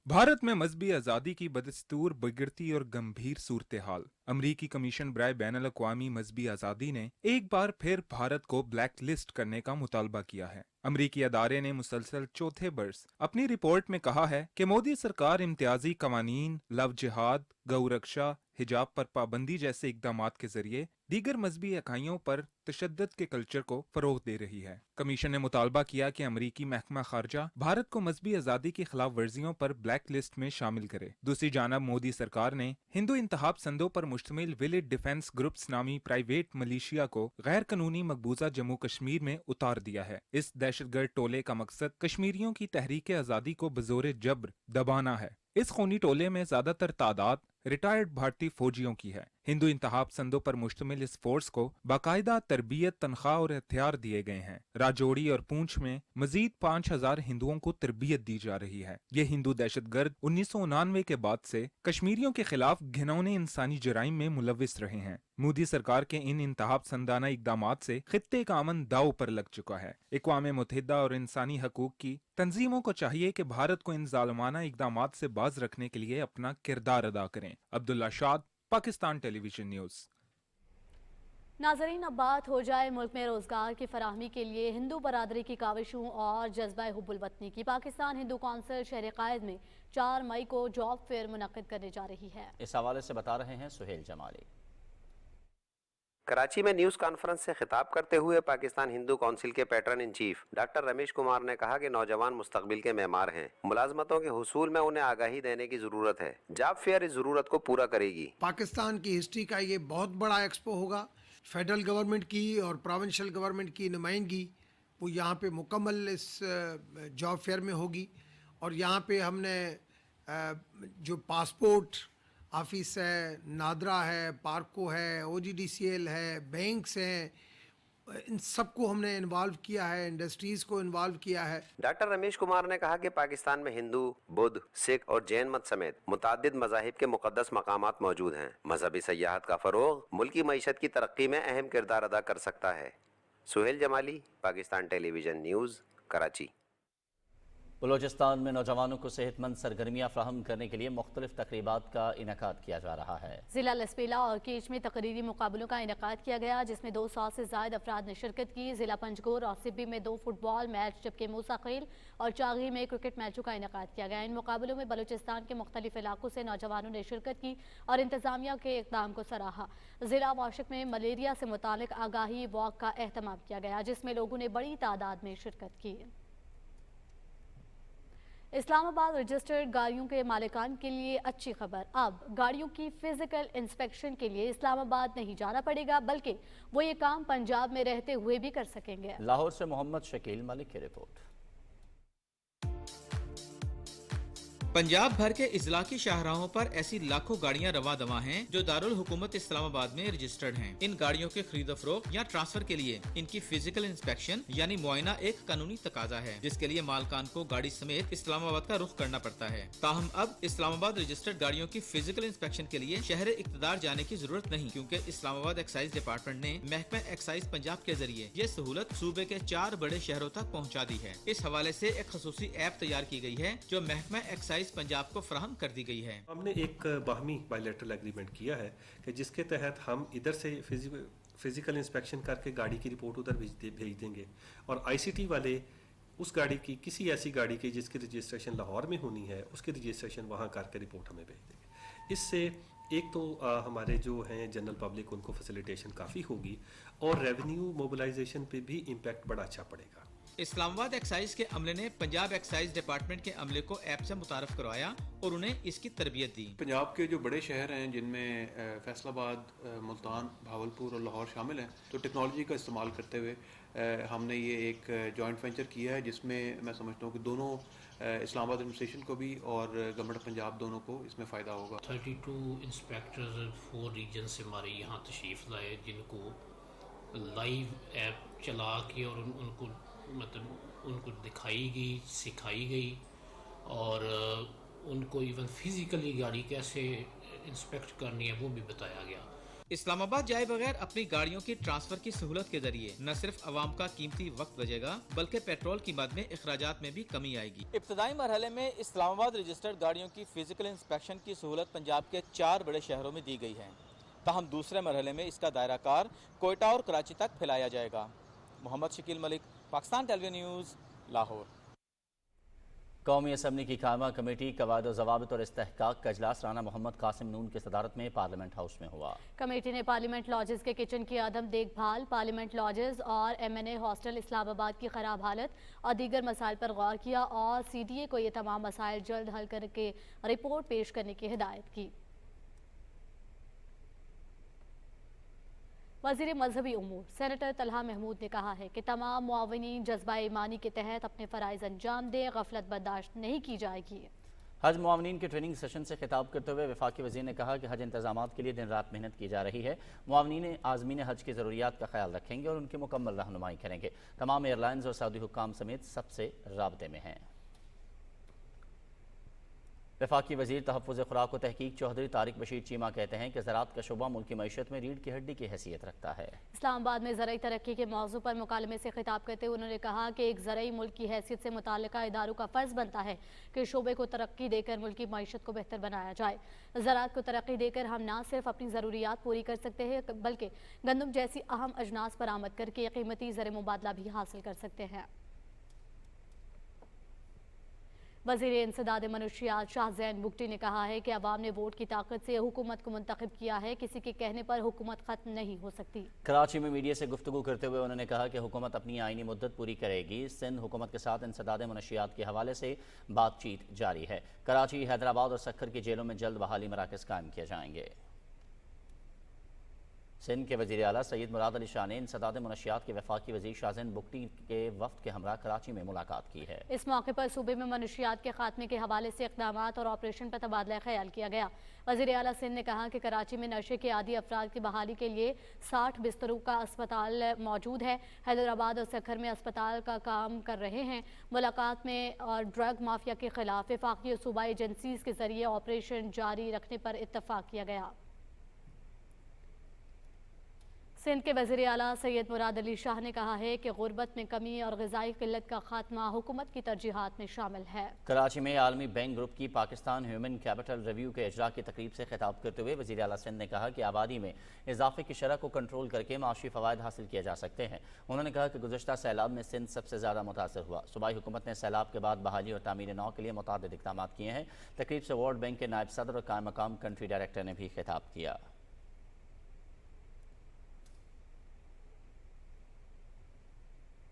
Speaker 17: بھارت میں مذہبی آزادی کی بدستور بگڑتی اور گمبھیر صورتحال۔ امریکی کمیشن برائے بین الاقوامی مذہبی آزادی نے ایک بار پھر بھارت کو بلیک لسٹ کرنے کا مطالبہ کیا ہے۔ امریکی ادارے نے مسلسل چوتھے برس اپنی رپورٹ میں کہا ہے کہ مودی سرکار امتیازی قوانین، لو جہاد، گو رکشا، حجاب پر پابندی جیسے اقدامات کے ذریعے دیگر مذہبی اکائیوں پر تشدد کے کلچر کو فروغ دے رہی ہے۔ کمیشن نے مطالبہ کیا کہ امریکی محکمہ خارجہ بھارت کو مذہبی آزادی کی خلاف ورزیوں پر بلیک لسٹ میں شامل کرے۔ دوسری جانب مودی سرکار نے ہندو انتہا پسندوں پر مشتمل ولیج ڈیفنس گروپس نامی پرائیویٹ ملیشیا کو غیر قانونی مقبوضہ جموں کشمیر میں اتار دیا ہے۔ اس دہشت گرد ٹولے کا مقصد کشمیریوں کی تحریک آزادی کو بزور جبر دبانا ہے۔ اس خونی ٹولے میں زیادہ تر تعداد रिटायर्ड भारतीय फौजियों की है। हिंदू इंतहा पसंदों पर मुश्तमिल इस फोर्स को बाकायदा तरबियत, तनख्वाह और हथियार दिए गए हैं। राजौरी और पूंछ में मजीद 5000 हिंदुओं को तरबियत दी जा रही है। ये हिंदू दहशतगर्द 1999 के बाद से कश्मीरियों के खिलाफ घिनौने इंसानी जराइम में मुलविस रहे हैं। मोदी सरकार के इन इंतहा पसंदाना इकदामात से खित्ते का अमन दाव पर लग चुका है। अक़वाम मुत्तहिदा और इंसानी हकूक की तंजीमों को चाहिए कि भारत को इन जालिमाना इकदामात से बाज रखने के लिए अपना किरदार अदा करें। अब्दुल्ला शाद, पाकिस्तान टेलीविजन न्यूज़।
Speaker 2: नाजरीन, अब बात हो जाए मुल्क में रोजगार की फराहमी के लिए हिंदू बरादरी की काविशों और जज्बा हुब्बुल वतनी की। पाकिस्तान हिंदू कौंसिल शहर कायद में 4 मई को जॉब फेयर मुनक्किद करने जा रही है।
Speaker 1: इस हवाले से बता रहे हैं सुहेल जमाली।
Speaker 18: कराची में न्यूज़ कॉन्फ्रेंस से खिताब करते हुए पाकिस्तान हिंदू काउंसिल के pattern in chief doctor Ramesh Kumar ने कहा कि नौजवान मुस्तकबिल के मेहमान हैं। मुलाजमतों के हुसूल में उन्हें आगाही देने की ज़रूरत है। जॉब फेयर इस ज़रूरत को पूरा करेगी।
Speaker 19: पाकिस्तान की हिस्ट्री का ये बहुत बड़ा एक्सपो होगा। फेडरल गवर्नमेंट की और प्रोविंशियल गवर्नमेंट की नुमाइंदगी वो यहाँ पे मुकम्मल इस जॉब फेयर में होगी। और यहाँ पे हमने जो पासपोर्ट ऑफिस है, नादरा है, पार्को है, OGDCL है, बैंक्स हैं, इन सबको हमने इन्वॉल्व किया है, इंडस्ट्रीज़ को इन्वॉल्व किया है।
Speaker 18: डॉक्टर रमेश कुमार ने कहा कि पाकिस्तान में हिंदू, बुद्ध, सिख और जैन मत समेत मुतादिद मज़ाहिब के मुक़द्दस मकामात मौजूद हैं। मजहबी सयाहत का फ़रोग़ मुल्की मईशत की तरक्की में अहम किरदार अदा कर सकता है। Suhail Jamali, Pakistan television news, Karachi.
Speaker 1: बलूचिस्तान में नौजवानों को सेहतमंद सरगर्मियाँ फ्राहम करने के लिए मुख्तलिफ तकरीबात का इनेकाद किया जा रहा है।
Speaker 2: जिला लसपीला और कीच में तकरीरी मुकाबलों का इनेकाद किया गया, जिसमें 200 से ज़ायद अफराद ने शिरकत की। जिला पंजगोर और सिब्बी में 2 फुटबॉल मैच, जबकि मूसा खेल और चागी में क्रिकेट मैचों का इनेकाद किया गया। इन मुकाबलों में बलूचिस्तान के मुख्तलिफ इलाकों से नौजवानों ने शिरकत की और इंतजामिया के इक़दाम को सराहा। जिला वाशिक में मलेरिया से मुतालिक आगाही वॉक का एहतमाम किया गया, जिसमें लोगों ने बड़ी तादाद में शिरकत की। इस्लामाबाद रजिस्टर्ड गाड़ियों के मालिकान के लिए अच्छी खबर। अब गाड़ियों की फिजिकल इंस्पेक्शन के लिए इस्लामाबाद नहीं जाना पड़ेगा, बल्कि वो ये काम पंजाब में रहते हुए भी कर सकेंगे।
Speaker 1: लाहौर से मोहम्मद शकील मलिक की रिपोर्ट।
Speaker 20: पंजाब भर के इजला की शाहराहों पर ऐसी लाखों गाड़ियां रवा दवा हैं जो दारुल हुकूमत इस्लामाबाद में रजिस्टर्ड हैं। इन गाड़ियों के खरीदो फरोख्त या ट्रांसफर के लिए इनकी फिजिकल इंस्पेक्शन यानी मुआयना एक कानूनी तकाजा है, जिसके लिए मालकान को गाड़ी समेत इस्लामाबाद का रुख करना पड़ता है। ताहम अब इस्लामाबाद रजिस्टर्ड गाड़ियों की फिजिकल इंस्पेक्शन के लिए शहर इक्तदार जाने की जरूरत नहीं, क्योंकि इस्लामाबाद एक्साइज डिपार्टमेंट ने महकमा एक्साइज पंजाब के जरिए ये सहूलत सूबे के 4 बड़े शहरों तक पहुँचा दी है। इस हवाले से एक खसूसी ऐप तैयार की गई है जो महकमा एक्साइज पंजाब को फराहम कर दी गई है।
Speaker 21: हमने एक बाहमी बायलैटरल एग्रीमेंट किया है कि जिसके तहत हम इधर से फिजिकल इंस्पेक्शन करके गाड़ी की रिपोर्ट उधर भेज देंगे और ICT वाले उस गाड़ी की, किसी ऐसी गाड़ी की जिसकी रजिस्ट्रेशन लाहौर में होनी है, उसकी रजिस्ट्रेशन वहाँ करके रिपोर्ट हमें भेज देंगे। इससे एक तो हमारे जो हैं जनरल पब्लिक उनको फैसिलिटेशन काफ़ी होगी और रेवेन्यू मोबिलाइजेशन पे भी इम्पैक्ट बड़ा अच्छा पड़ेगा।
Speaker 20: इस्लामाबाद एक्साइज के अमले ने पंजाब एक्साइज डिपार्टमेंट के अमले को ऐप से मुतारफ करवाया और उन्हें इसकी तरबियत दी।
Speaker 22: पंजाब के जो बड़े शहर हैं जिनमें फैसलाबाद, मुल्तान, भावलपुर और लाहौर शामिल हैं, तो टेक्नोलॉजी का इस्तेमाल करते हुए हमने ये एक जॉइंट वेंचर किया है, जिसमें मैं समझता हूँ कि दोनों इस्लामाबाद एडमिनिस्ट्रेशन को भी और गवर्नमेंट पंजाब दोनों को इसमें फ़ायदा होगा।
Speaker 23: 32 इंस्पेक्टर्स 4 रीजन से हमारे यहाँ तशरीफ़ लाए, जिनको लाइव ऐप चला के और उनको मतलब उनको दिखाई गई, सिखाई गई और उनको इवन फिजिकली गाड़ी कैसे इंस्पेक्ट करनी है वो भी बताया गया।
Speaker 20: इस्लामाबाद जाए बगैर अपनी गाड़ियों की ट्रांसफर की सहूलत के जरिए न सिर्फ अवाम का कीमती वक्त बचेगा, बल्कि पेट्रोल की मद में अखराजात में भी कमी आएगी। इब्तदाई मरहले में इस्लामाबाद रजिस्टर्ड गाड़ियों की फिजिकल इंस्पेक्शन की सहूलत पंजाब के 4 बड़े शहरों में दी गई है। ताहम दूसरे मरहले में इसका दायरा कार कोयटा और कराची तक फैलाया जाएगा। Mohammad Shakeel Malik, Pakistan television news, Lahore.
Speaker 1: कौमी असम्बली की कायमा कमेटी कवायद ज़वाबित और इस्तेहकाक का इजलास राना मोहम्मद कासिम नून की सदारत में पार्लियामेंट हाउस में हुआ।
Speaker 2: कमेटी ने पार्लियामेंट लॉजेस के किचन की अदम देखभाल, पार्लियामेंट लॉजेस और MNA हॉस्टल इस्लामाबाद की खराब हालत और दीगर मसाइल पर गौर किया और CDA को ये तमाम मसाइल जल्द हल करके रिपोर्ट पेश करने की हिदायत की। वज़ीर मजहबी उमूर सेनेटर तलहा महमूद ने कहा है कि तमाम मुआविनीन जज्बा ईमानी के तहत अपने फ़राइज़ अंजाम दें, गफलत बर्दाश्त नहीं की जाएगी।
Speaker 1: हज मुआवनीन के ट्रेनिंग सेशन से खिताब करते हुए वफाकी वज़ीर ने कहा कि हज इंतजामात के लिए दिन रात मेहनत की जा रही है। मुआवनीन आज़मीन हज की ज़रूरियात का ख्याल रखेंगे और उनकी मुकम्मल रहनुमाई करेंगे। तमाम एयरलाइंस और सऊदी हुक्काम समेत सबसे राब्ते में हैं। वफाकी वज़ीर तहफ़्फ़ुज़ खुराक व तहकीक चौधरी तारिक बशीर चीमा कहते हैं कि ज़राअत का शुबा मुल्क की मईशत में रीढ़ की हड्डी की हैसियत रखता है।
Speaker 2: इस्लामाबाद में ज़राई तरक्की के मौजू पर मुकालमे से खिताब करते हुए उन्होंने कहा कि एक ज़राई मुल्क की हैसियत से मुताल्लिक़ा इदारों का फ़र्ज़ बनता है कि शोबे को तरक्की देकर मुल्क की मईशत को बेहतर बनाया जाए। ज़राअत को तरक्की देकर हम न सिर्फ अपनी ज़रूरियात पूरी कर सकते हैं बल्कि गंदम जैसी अहम अजनास बरामद करके कीमती ज़र मुबादला भी हासिल कर सकते हैं। वज़ीर इंसदाद मनशियात शाहज़ैन बुगटी ने कहा है कि अवाम ने वोट की ताकत से हुकूमत को मुंतखब किया है, किसी के कहने पर हुकूमत ख़त्म नहीं हो सकती।
Speaker 1: कराची में मीडिया से गुफ्तगू करते हुए उन्होंने कहा कि हुकूमत अपनी आईनी मुद्दत पूरी करेगी। सिंध हुकूमत के साथ इंसदाद मनशियात के हवाले से बातचीत जारी है। कराची, हैदराबाद और सक्खर की जेलों में जल्द बहाली मराकज़ कायम किए जाएंगे। सिंध के वज़ीर आला सैयद मुराद अली शाह ने इंसदाद मनशियात के वफाकी वज़ीर शाहज़ैन बुगटी के वफ़द के हमरा कराची में मुलाकात की है।
Speaker 2: इस मौके पर सूबे में मनशियात के खात्मे के हवाले से इक़दामात और ऑपरेशन पर तबादला ख्याल किया गया। वज़ीर आला सिंध ने कहा कि कराची में नशे के आदी अफराद की बहाली के लिए 60 बिस्तरों का अस्पताल मौजूद है। हैदराबाद और सक्खर में अस्पताल का काम कर रहे हैं। मुलाकात में और ड्रग माफिया के खिलाफ वफाकी और सूबाई एजेंसीज के जरिए ऑपरेशन जारी रखने पर इत्तफाक किया गया। सिंध के वज़ीर आला सैयद मुराद अली शाह ने कहा है कि गुर्बत में कमी और ग़िज़ाई क़िल्लत का खात्मा हुकूमत की तरजीहात में शामिल है।
Speaker 1: कराची में आलमी बैंक ग्रुप की पाकिस्तान ह्यूमन कैपिटल रिव्यू के इजरा की तकरीब से खिताब करते हुए वज़ीर आला सिंध ने कहा कि आबादी में इजाफे की शरह को कंट्रोल करके माशी फ़वायद हासिल किए जा सकते हैं। उन्होंने कहा कि गुज़श्ता सैलाब में सिंध सबसे ज़्यादा मुतासर हुआ। सूबाई हुकूमत ने सैलाब के बाद बहाली और तामीर नौ के लिए मुतअद्दिद इक़दाम किए हैं। तकरीब से वर्ल्ड बैंक के नायब सदर और कायम मकाम कंट्री डायरेक्टर ने भी खिताब किया।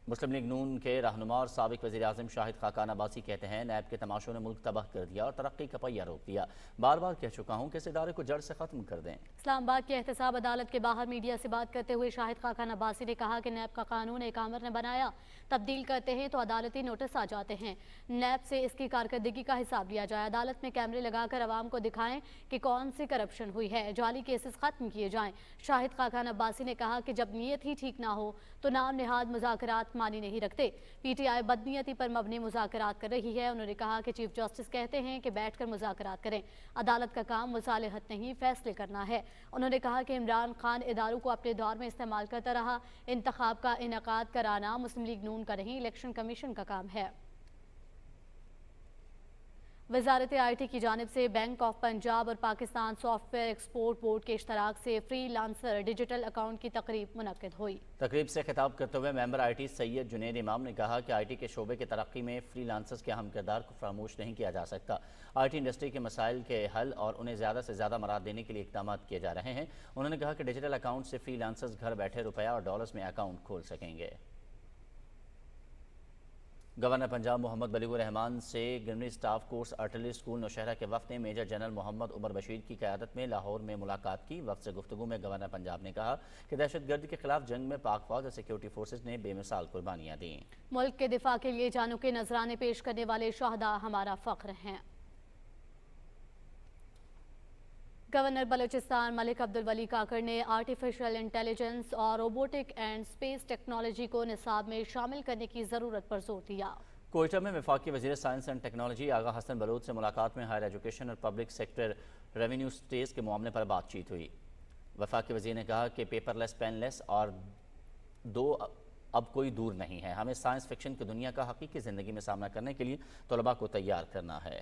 Speaker 1: मुस्लिम लीग नून के रहनुमा और साबिक वज़ीर आज़म शाहिद खाकान अब्बासी कहते हैं नैब के तमाशों ने मुल्क तबाह कर दिया और तरक्की का पहिया रोक दिया। बार बार कह चुका हूँ कि इस इदारे को जड़ से ख़त्म कर दें।
Speaker 2: इस्लामाबाद के एहतसाब अदालत के बाहर मीडिया से बात करते हुए शाहिद खाकान अब्बासी ने कहा कि नैब का कानून एक आमर ने बनाया, तब्दील करते हैं तो अदालती नोटिस आ जाते हैं। नैब से इसकी कारकर्दगी का हिसाब लिया जाए। अदालत में कैमरे लगाकर आवाम को दिखाएं कि कौन सी करप्शन हुई है। जाली केसेस ख़त्म किए जाएँ। शाहिद खाकान अब्बासी ने कहा कि जब नीयत ही ठीक ना हो तो नाम निहाद मुज़ाकरात मानी नहीं रखते। पीटीआई बदनीयती पर मबनी मुज़ाकरात कर रही है। उन्होंने कहा कि चीफ जस्टिस कहते हैं कि बैठकर मुज़ाकरात करें। अदालत का काम मुसालहत नहीं, फैसले करना है। उन्होंने कहा कि इमरान खान इदारों को अपने दौर में इस्तेमाल करता रहा। इंतखाब का इनेकाद कराना मुस्लिम लीग नून का नहीं, इलेक्शन कमीशन का काम है। वजारत IT की जानिब से बैंक ऑफ पंजाब और पाकिस्तान सॉफ्टवेयर एक्सपोर्ट बोर्ड के इश्तराक से फ्री लांसर डिजिटल अकाउंट की तकरीब मुनक्किद हुई।
Speaker 1: तकरीब से खिताब करते हुए मेंबर IT सैयद जुनैद इमाम ने कहा कि IT के शोबे की तरक्की में फ्री लांसर्स के अहम किरदार को फरामोश नहीं किया जा सकता। IT इंडस्ट्री के मसाइल के हल और उन्हें ज़्यादा से ज़्यादा मराद देने के लिए इक़दाम किए जा रहे हैं। उन्होंने कहा कि डिजिटल अकाउंट से फ्री लांसर्स घर बैठे रुपया और डॉलर्स में अकाउंट खोल सकेंगे। गवर्नर पंजाब मोहम्मद बलीगुर रहमान से गिरनी staff course artillery school Nowshera के वफ़द ने मेजर जनरल मोहम्मद उमर बशीर की क़यादत में लाहौर में मुलाकात की। वफ़द से गुफ्तगू में गवर्नर पंजाब ने कहा कि दहशतगर्दी के खिलाफ जंग में पाक फौज और सिक्योरिटी फोर्सेज ने बेमिसाल कुर्बानियाँ दी।
Speaker 2: मुल्क के दिफा के लिए जानों के नजराने पेश करने वाले शहदा हमारा फ़ख्र हैं। गवर्नर बलूचिस्तान मलिक अब्दुल वली काकर ने आर्टिफिशियल इंटेलिजेंस और रोबोटिक एंड स्पेस टेक्नोलॉजी को निसाब में शामिल करने की ज़रूरत पर जोर दिया।
Speaker 1: कोयटा में वफाकी वज़ीर साइंस एंड टेक्नोलॉजी आगा हसन बलूच से मुलाकात में हायर एजुकेशन और पब्लिक सेक्टर रेवेन्यू स्टेज के मामले पर बातचीत हुई। वफाकी वज़ीर ने कहा कि पेपरलेस, पेनलेस और दो अब कोई दूर नहीं है। हमें साइंस फिक्शन की दुनिया का हकीकी ज़िंदगी में सामना करने के लिए तलबा को तैयार करना है।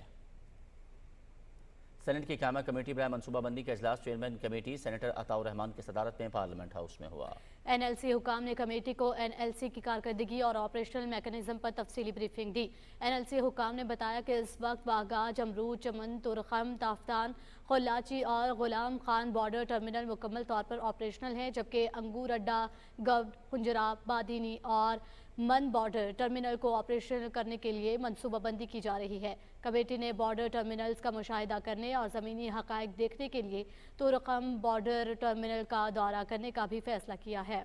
Speaker 1: सेनेट की कायमा कमेटी बराए मनसूबाबंदी का इजलास chairman committee senator Ataur Rahman की सदारत में पार्लियामेंट हाउस में हुआ।
Speaker 2: NLC हुकाम ने कमेटी को NLC की कारकर्दगी और ऑपरेशनल मैकेनिज्म पर तफसीली ब्रीफिंग दी। NLC हुकाम ने बताया कि इस वक्त बागा, जमरूद, चमन, तुरखम, ताफ्तान, खुलाची और गुलाम खान बॉर्डर टर्मिनल मुकम्मल तौर पर ऑपरेशनल हैं, जबकि अंगूर अड्डा, गव्ड, कुंजराब, बादीनी और मन बॉर्डर टर्मिनल को ऑपरेशनल करने के लिए मनसूबाबंदी की जा रही है। कमेटी ने बॉर्डर टर्मिनल्स का मुशाहिदा करने और ज़मीनी हक़ाइक़ देखने के लिए तुरखम बॉर्डर टर्मिनल का दौरा करने का भी फैसला किया है।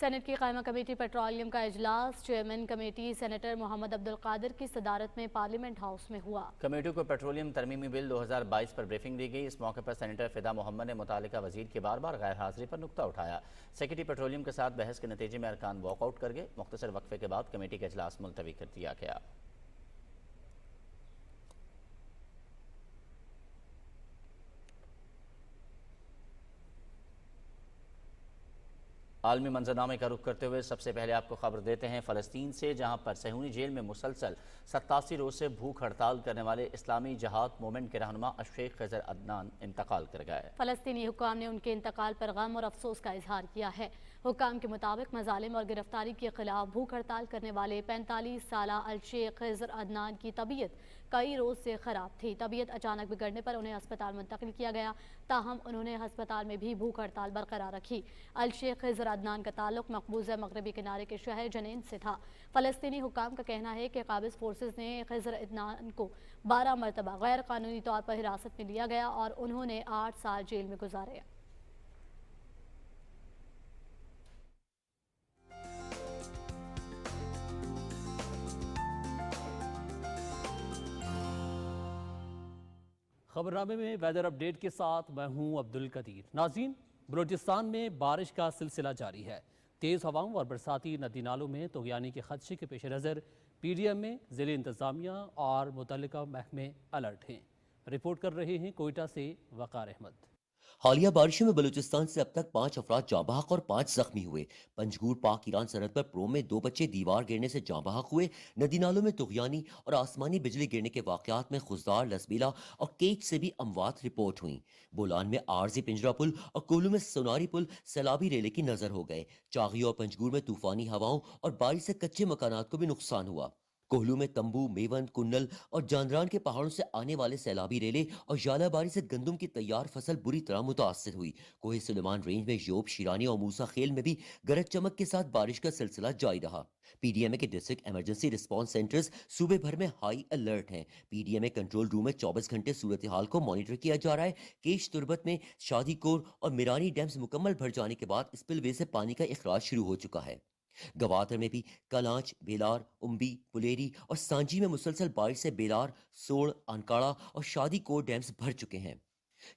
Speaker 2: सेनेट की कायमा कमेटी पेट्रोलियम का इजलास chairman committee senator Mohammad Abdul Qadir की सदारत में पार्लियामेंट हाउस में हुआ।
Speaker 1: कमेटी को पेट्रोलियम तरमीमी बिल 2022 पर ब्रीफिंग दी गई। इस मौके पर सेनेटर फिदा मोहम्मद ने मुतालिका वजीर की बार बार गैर हाजिरी पर नुक्ता उठाया। सेक्रेटरी पेट्रोलियम के साथ बहस के नतीजे में अरकान वॉकआउट कर गए। मुख्तसर वक्फे के बाद कमेटी का इजलास मुलतवी कर दिया गया। आलमी मंजरनामे का रुख करते हुए सबसे पहले आपको खबर देते हैं फ़लस्तीन से, जहां पर सहूनी जेल में मुसलसल 87 रोज़ से भूख हड़ताल करने वाले इस्लामी जहाद मूवमेंट के रहनुमा अशेख खिज़र अदनान इंतकाल कर गए।
Speaker 2: फ़लस्तीनी हुक्काम ने उनके इंतकाल पर गम और अफसोस का इजहार किया है। हुक्काम के मुताबिक मजालिम और गिरफ्तारी के खिलाफ भूख हड़ताल करने वाले 45 साला अशेख खिज़र अदनान की तबीयत कई रोज़ से ख़राब थी। तबीयत अचानक बिगड़ने पर उन्हें अस्पताल मुंतकिल किया गया, ताहम उन्होंने अस्पताल में भी भूख हड़ताल बरकरार रखी। अशेख खिज़र अदनान का ताल्लुक मकबूजा मगरबी किनारे के शहर जनीन से था। फ़लस्तीनी हुक्काम का कहना है कि काबिज़ फोर्सेस ने खिज़र अदनान को 12 मरतबा गैर कानूनी तौर पर हिरासत में लिया गया और उन्होंने 8 साल जेल में गुजारे।
Speaker 3: खबरनामे में वेदर अपडेट के साथ मैं हूं अब्दुल कदीर। नाज़रीन, बलूचिस्तान में बारिश का सिलसिला जारी है। तेज़ हवाओं और बरसाती नदी नालों में तुग़यानी के खदशे के पेश नज़र PDM में ज़िले इंतज़ामिया और मुतल्लिका महकमे अलर्ट हैं। रिपोर्ट कर रहे हैं कोयटा से वक़ार अहमद।
Speaker 4: हालिया बारिशों में बलूचिस्तान से अब तक 5 अफराद जाँ बहक और 5 जख्मी हुए। पंजगूर पाक ईरान सरहद पर प्रो में 2 बच्चे दीवार गिरने से जाँ बहक हुए। नदी नालों में तुग़यानी और आसमानी बिजली गिरने के वाक़यात में खुजदार, लसबीला और केच से भी अमवात रिपोर्ट हुई। बोलान में आरजी पिंजरा पुल और कोलू में सोनारी पुल सैलाबी रेले की नजर हो गए। चागी और पंजगूर में तूफानी हवाओं और बारिश से कच्चे मकानात को भी नुकसान हुआ। कोहलू में तंबू, मेवन, कुन्नल और जांदरान के पहाड़ों से आने वाले सैलाबी रेले और जालाबारी से गंदम की तैयार फसल बुरी तरह मुतासर हुई। कोहे सुलेमान रेंज में योब, शिरानी और मूसा खेल में भी गरज चमक के साथ बारिश का सिलसिला जारी रहा। PDMA के डिस्ट्रिक्ट इमरजेंसी रिस्पांस सेंटर्स सूबे भर में हाई अलर्ट हैं। PDMA कंट्रोल रूम में 24 घंटे सूरत हाल को मॉनिटर किया जा रहा है। केश तुर्बत में शादीकोर और मिरानी डैम्स मुकम्मल भर जाने के बाद स्पिलवे से पानी का इखराज शुरू हो चुका है। गवादर में भी कलांच, बेलार, उम्बी, पुलेरी और सांजी में मुसलसल बारिश से बेलार, सोड़, अनकाड़ा और शादीकोट डैम्स भर चुके हैं।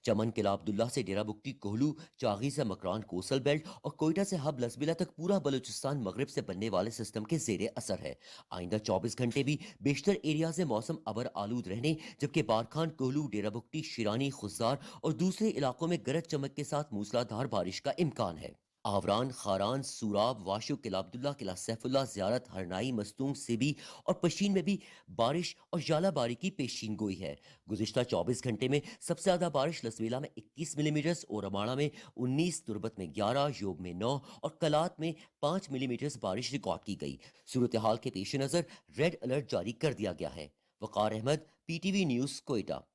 Speaker 4: चमन, किला अब्दुल्ला से डेरा बुक्टी, कोहलू, चागी से मकरान कोसल बेल्ट और कोयटा से हब लसबिला तक पूरा बलूचिस्तान मगरिब से बनने वाले सिस्टम के जेरे असर है। आइंदा 24 घंटे भी बेशतर एरियाज में मौसम अबर आलूद रहने, जबकि बारखान, कोहलू, डेरा बुक्टी, शिरानी, खुजार और दूसरे इलाकों में गरज चमक के साथ मूसलाधार बारिश का इम्कान है। आवरान, खारान, सूराब, वाशु, किला अब्दुल्ला, किला सैफुल्ला, ज़ियारत, हरनाई, मस्तूम, सिबी और पशीन में भी बारिश और जालाबारी की पेशीन गोई है। गुज़िश्ता 24 घंटे में सबसे ज़्यादा बारिश लसवेला में 21 मिलीमीटर, ओरमाड़ा में 19, तुर्बत में 11, योब में 9 और कलात में 5 मिलीमीटर बारिश रिकॉर्ड की गई। सूरत हाल के पेश नज़र रेड अलर्ट जारी कर दिया गया है। वक़ार अहमद, PTV न्यूज़, कोयटा।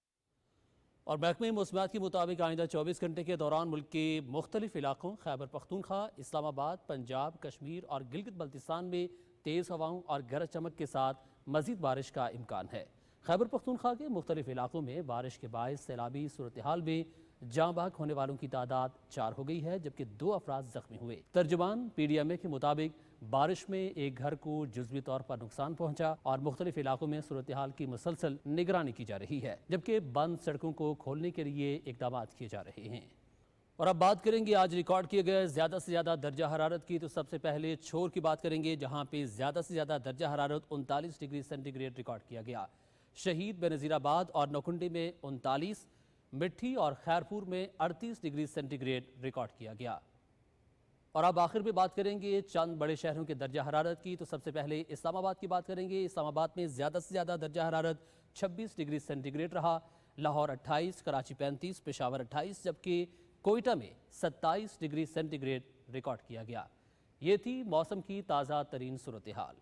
Speaker 3: और महकमे मौसमियात के मुताबिक आइंदा 24 घंटे के दौरान मुल्क के मुख्तलिफ इलाकों खैबर पख्तूनख्वा, इस्लामाबाद, पंजाब, कश्मीर और गिलगित बल्तिस्तान में तेज़ हवाओं और गरज चमक के साथ मज़ीद बारिश का इम्कान है। खैबर पख्तूनख्वा के मुख्तलिफ इलाकों में बारिश के बायस सैलाबी सूरत हाल में जाँ बहक होने वालों की तादाद 4 हो गई है, जबकि 2 अफराद जख्मी हुए। तर्जुमान PDMA के मुताबिक बारिश में एक घर को जुज़वी तौर पर नुकसान पहुंचा और मुख्तलिफ इलाकों में सूरत हाल की मुसलसल निगरानी की जा रही है, जबकि बंद सड़कों को खोलने के लिए इक़दाम किए जा रहे हैं। और अब बात करेंगे आज रिकॉर्ड किए गए ज़्यादा से ज़्यादा दर्जा हरारत की। तो सबसे पहले छोर की बात करेंगे, जहाँ पे ज़्यादा से ज़्यादा दर्जा हरारत 39 डिग्री सेंटीग्रेड रिकॉर्ड किया गया। शहीद बेनज़ीराबाद और नौकुंडी में 39, मिट्ठी और खैरपुर में 38 डिग्री सेंटीग्रेड रिकॉर्ड किया गया। और अब आखिर में बात करेंगे चंद बड़े शहरों के दर्जा हरारत की। तो सबसे पहले इस्लामाबाद की बात करेंगे। इस्लामाबाद में ज़्यादा से ज़्यादा दर्जा हरारत 26 डिग्री सेंटीग्रेड रहा। लाहौर 28, कराची 35, पेशावर 28, जबकि कोयटा में 27 डिग्री सेंटीग्रेड रिकॉर्ड किया गया। ये थी मौसम की ताज़ा तरीन सूरत हाल।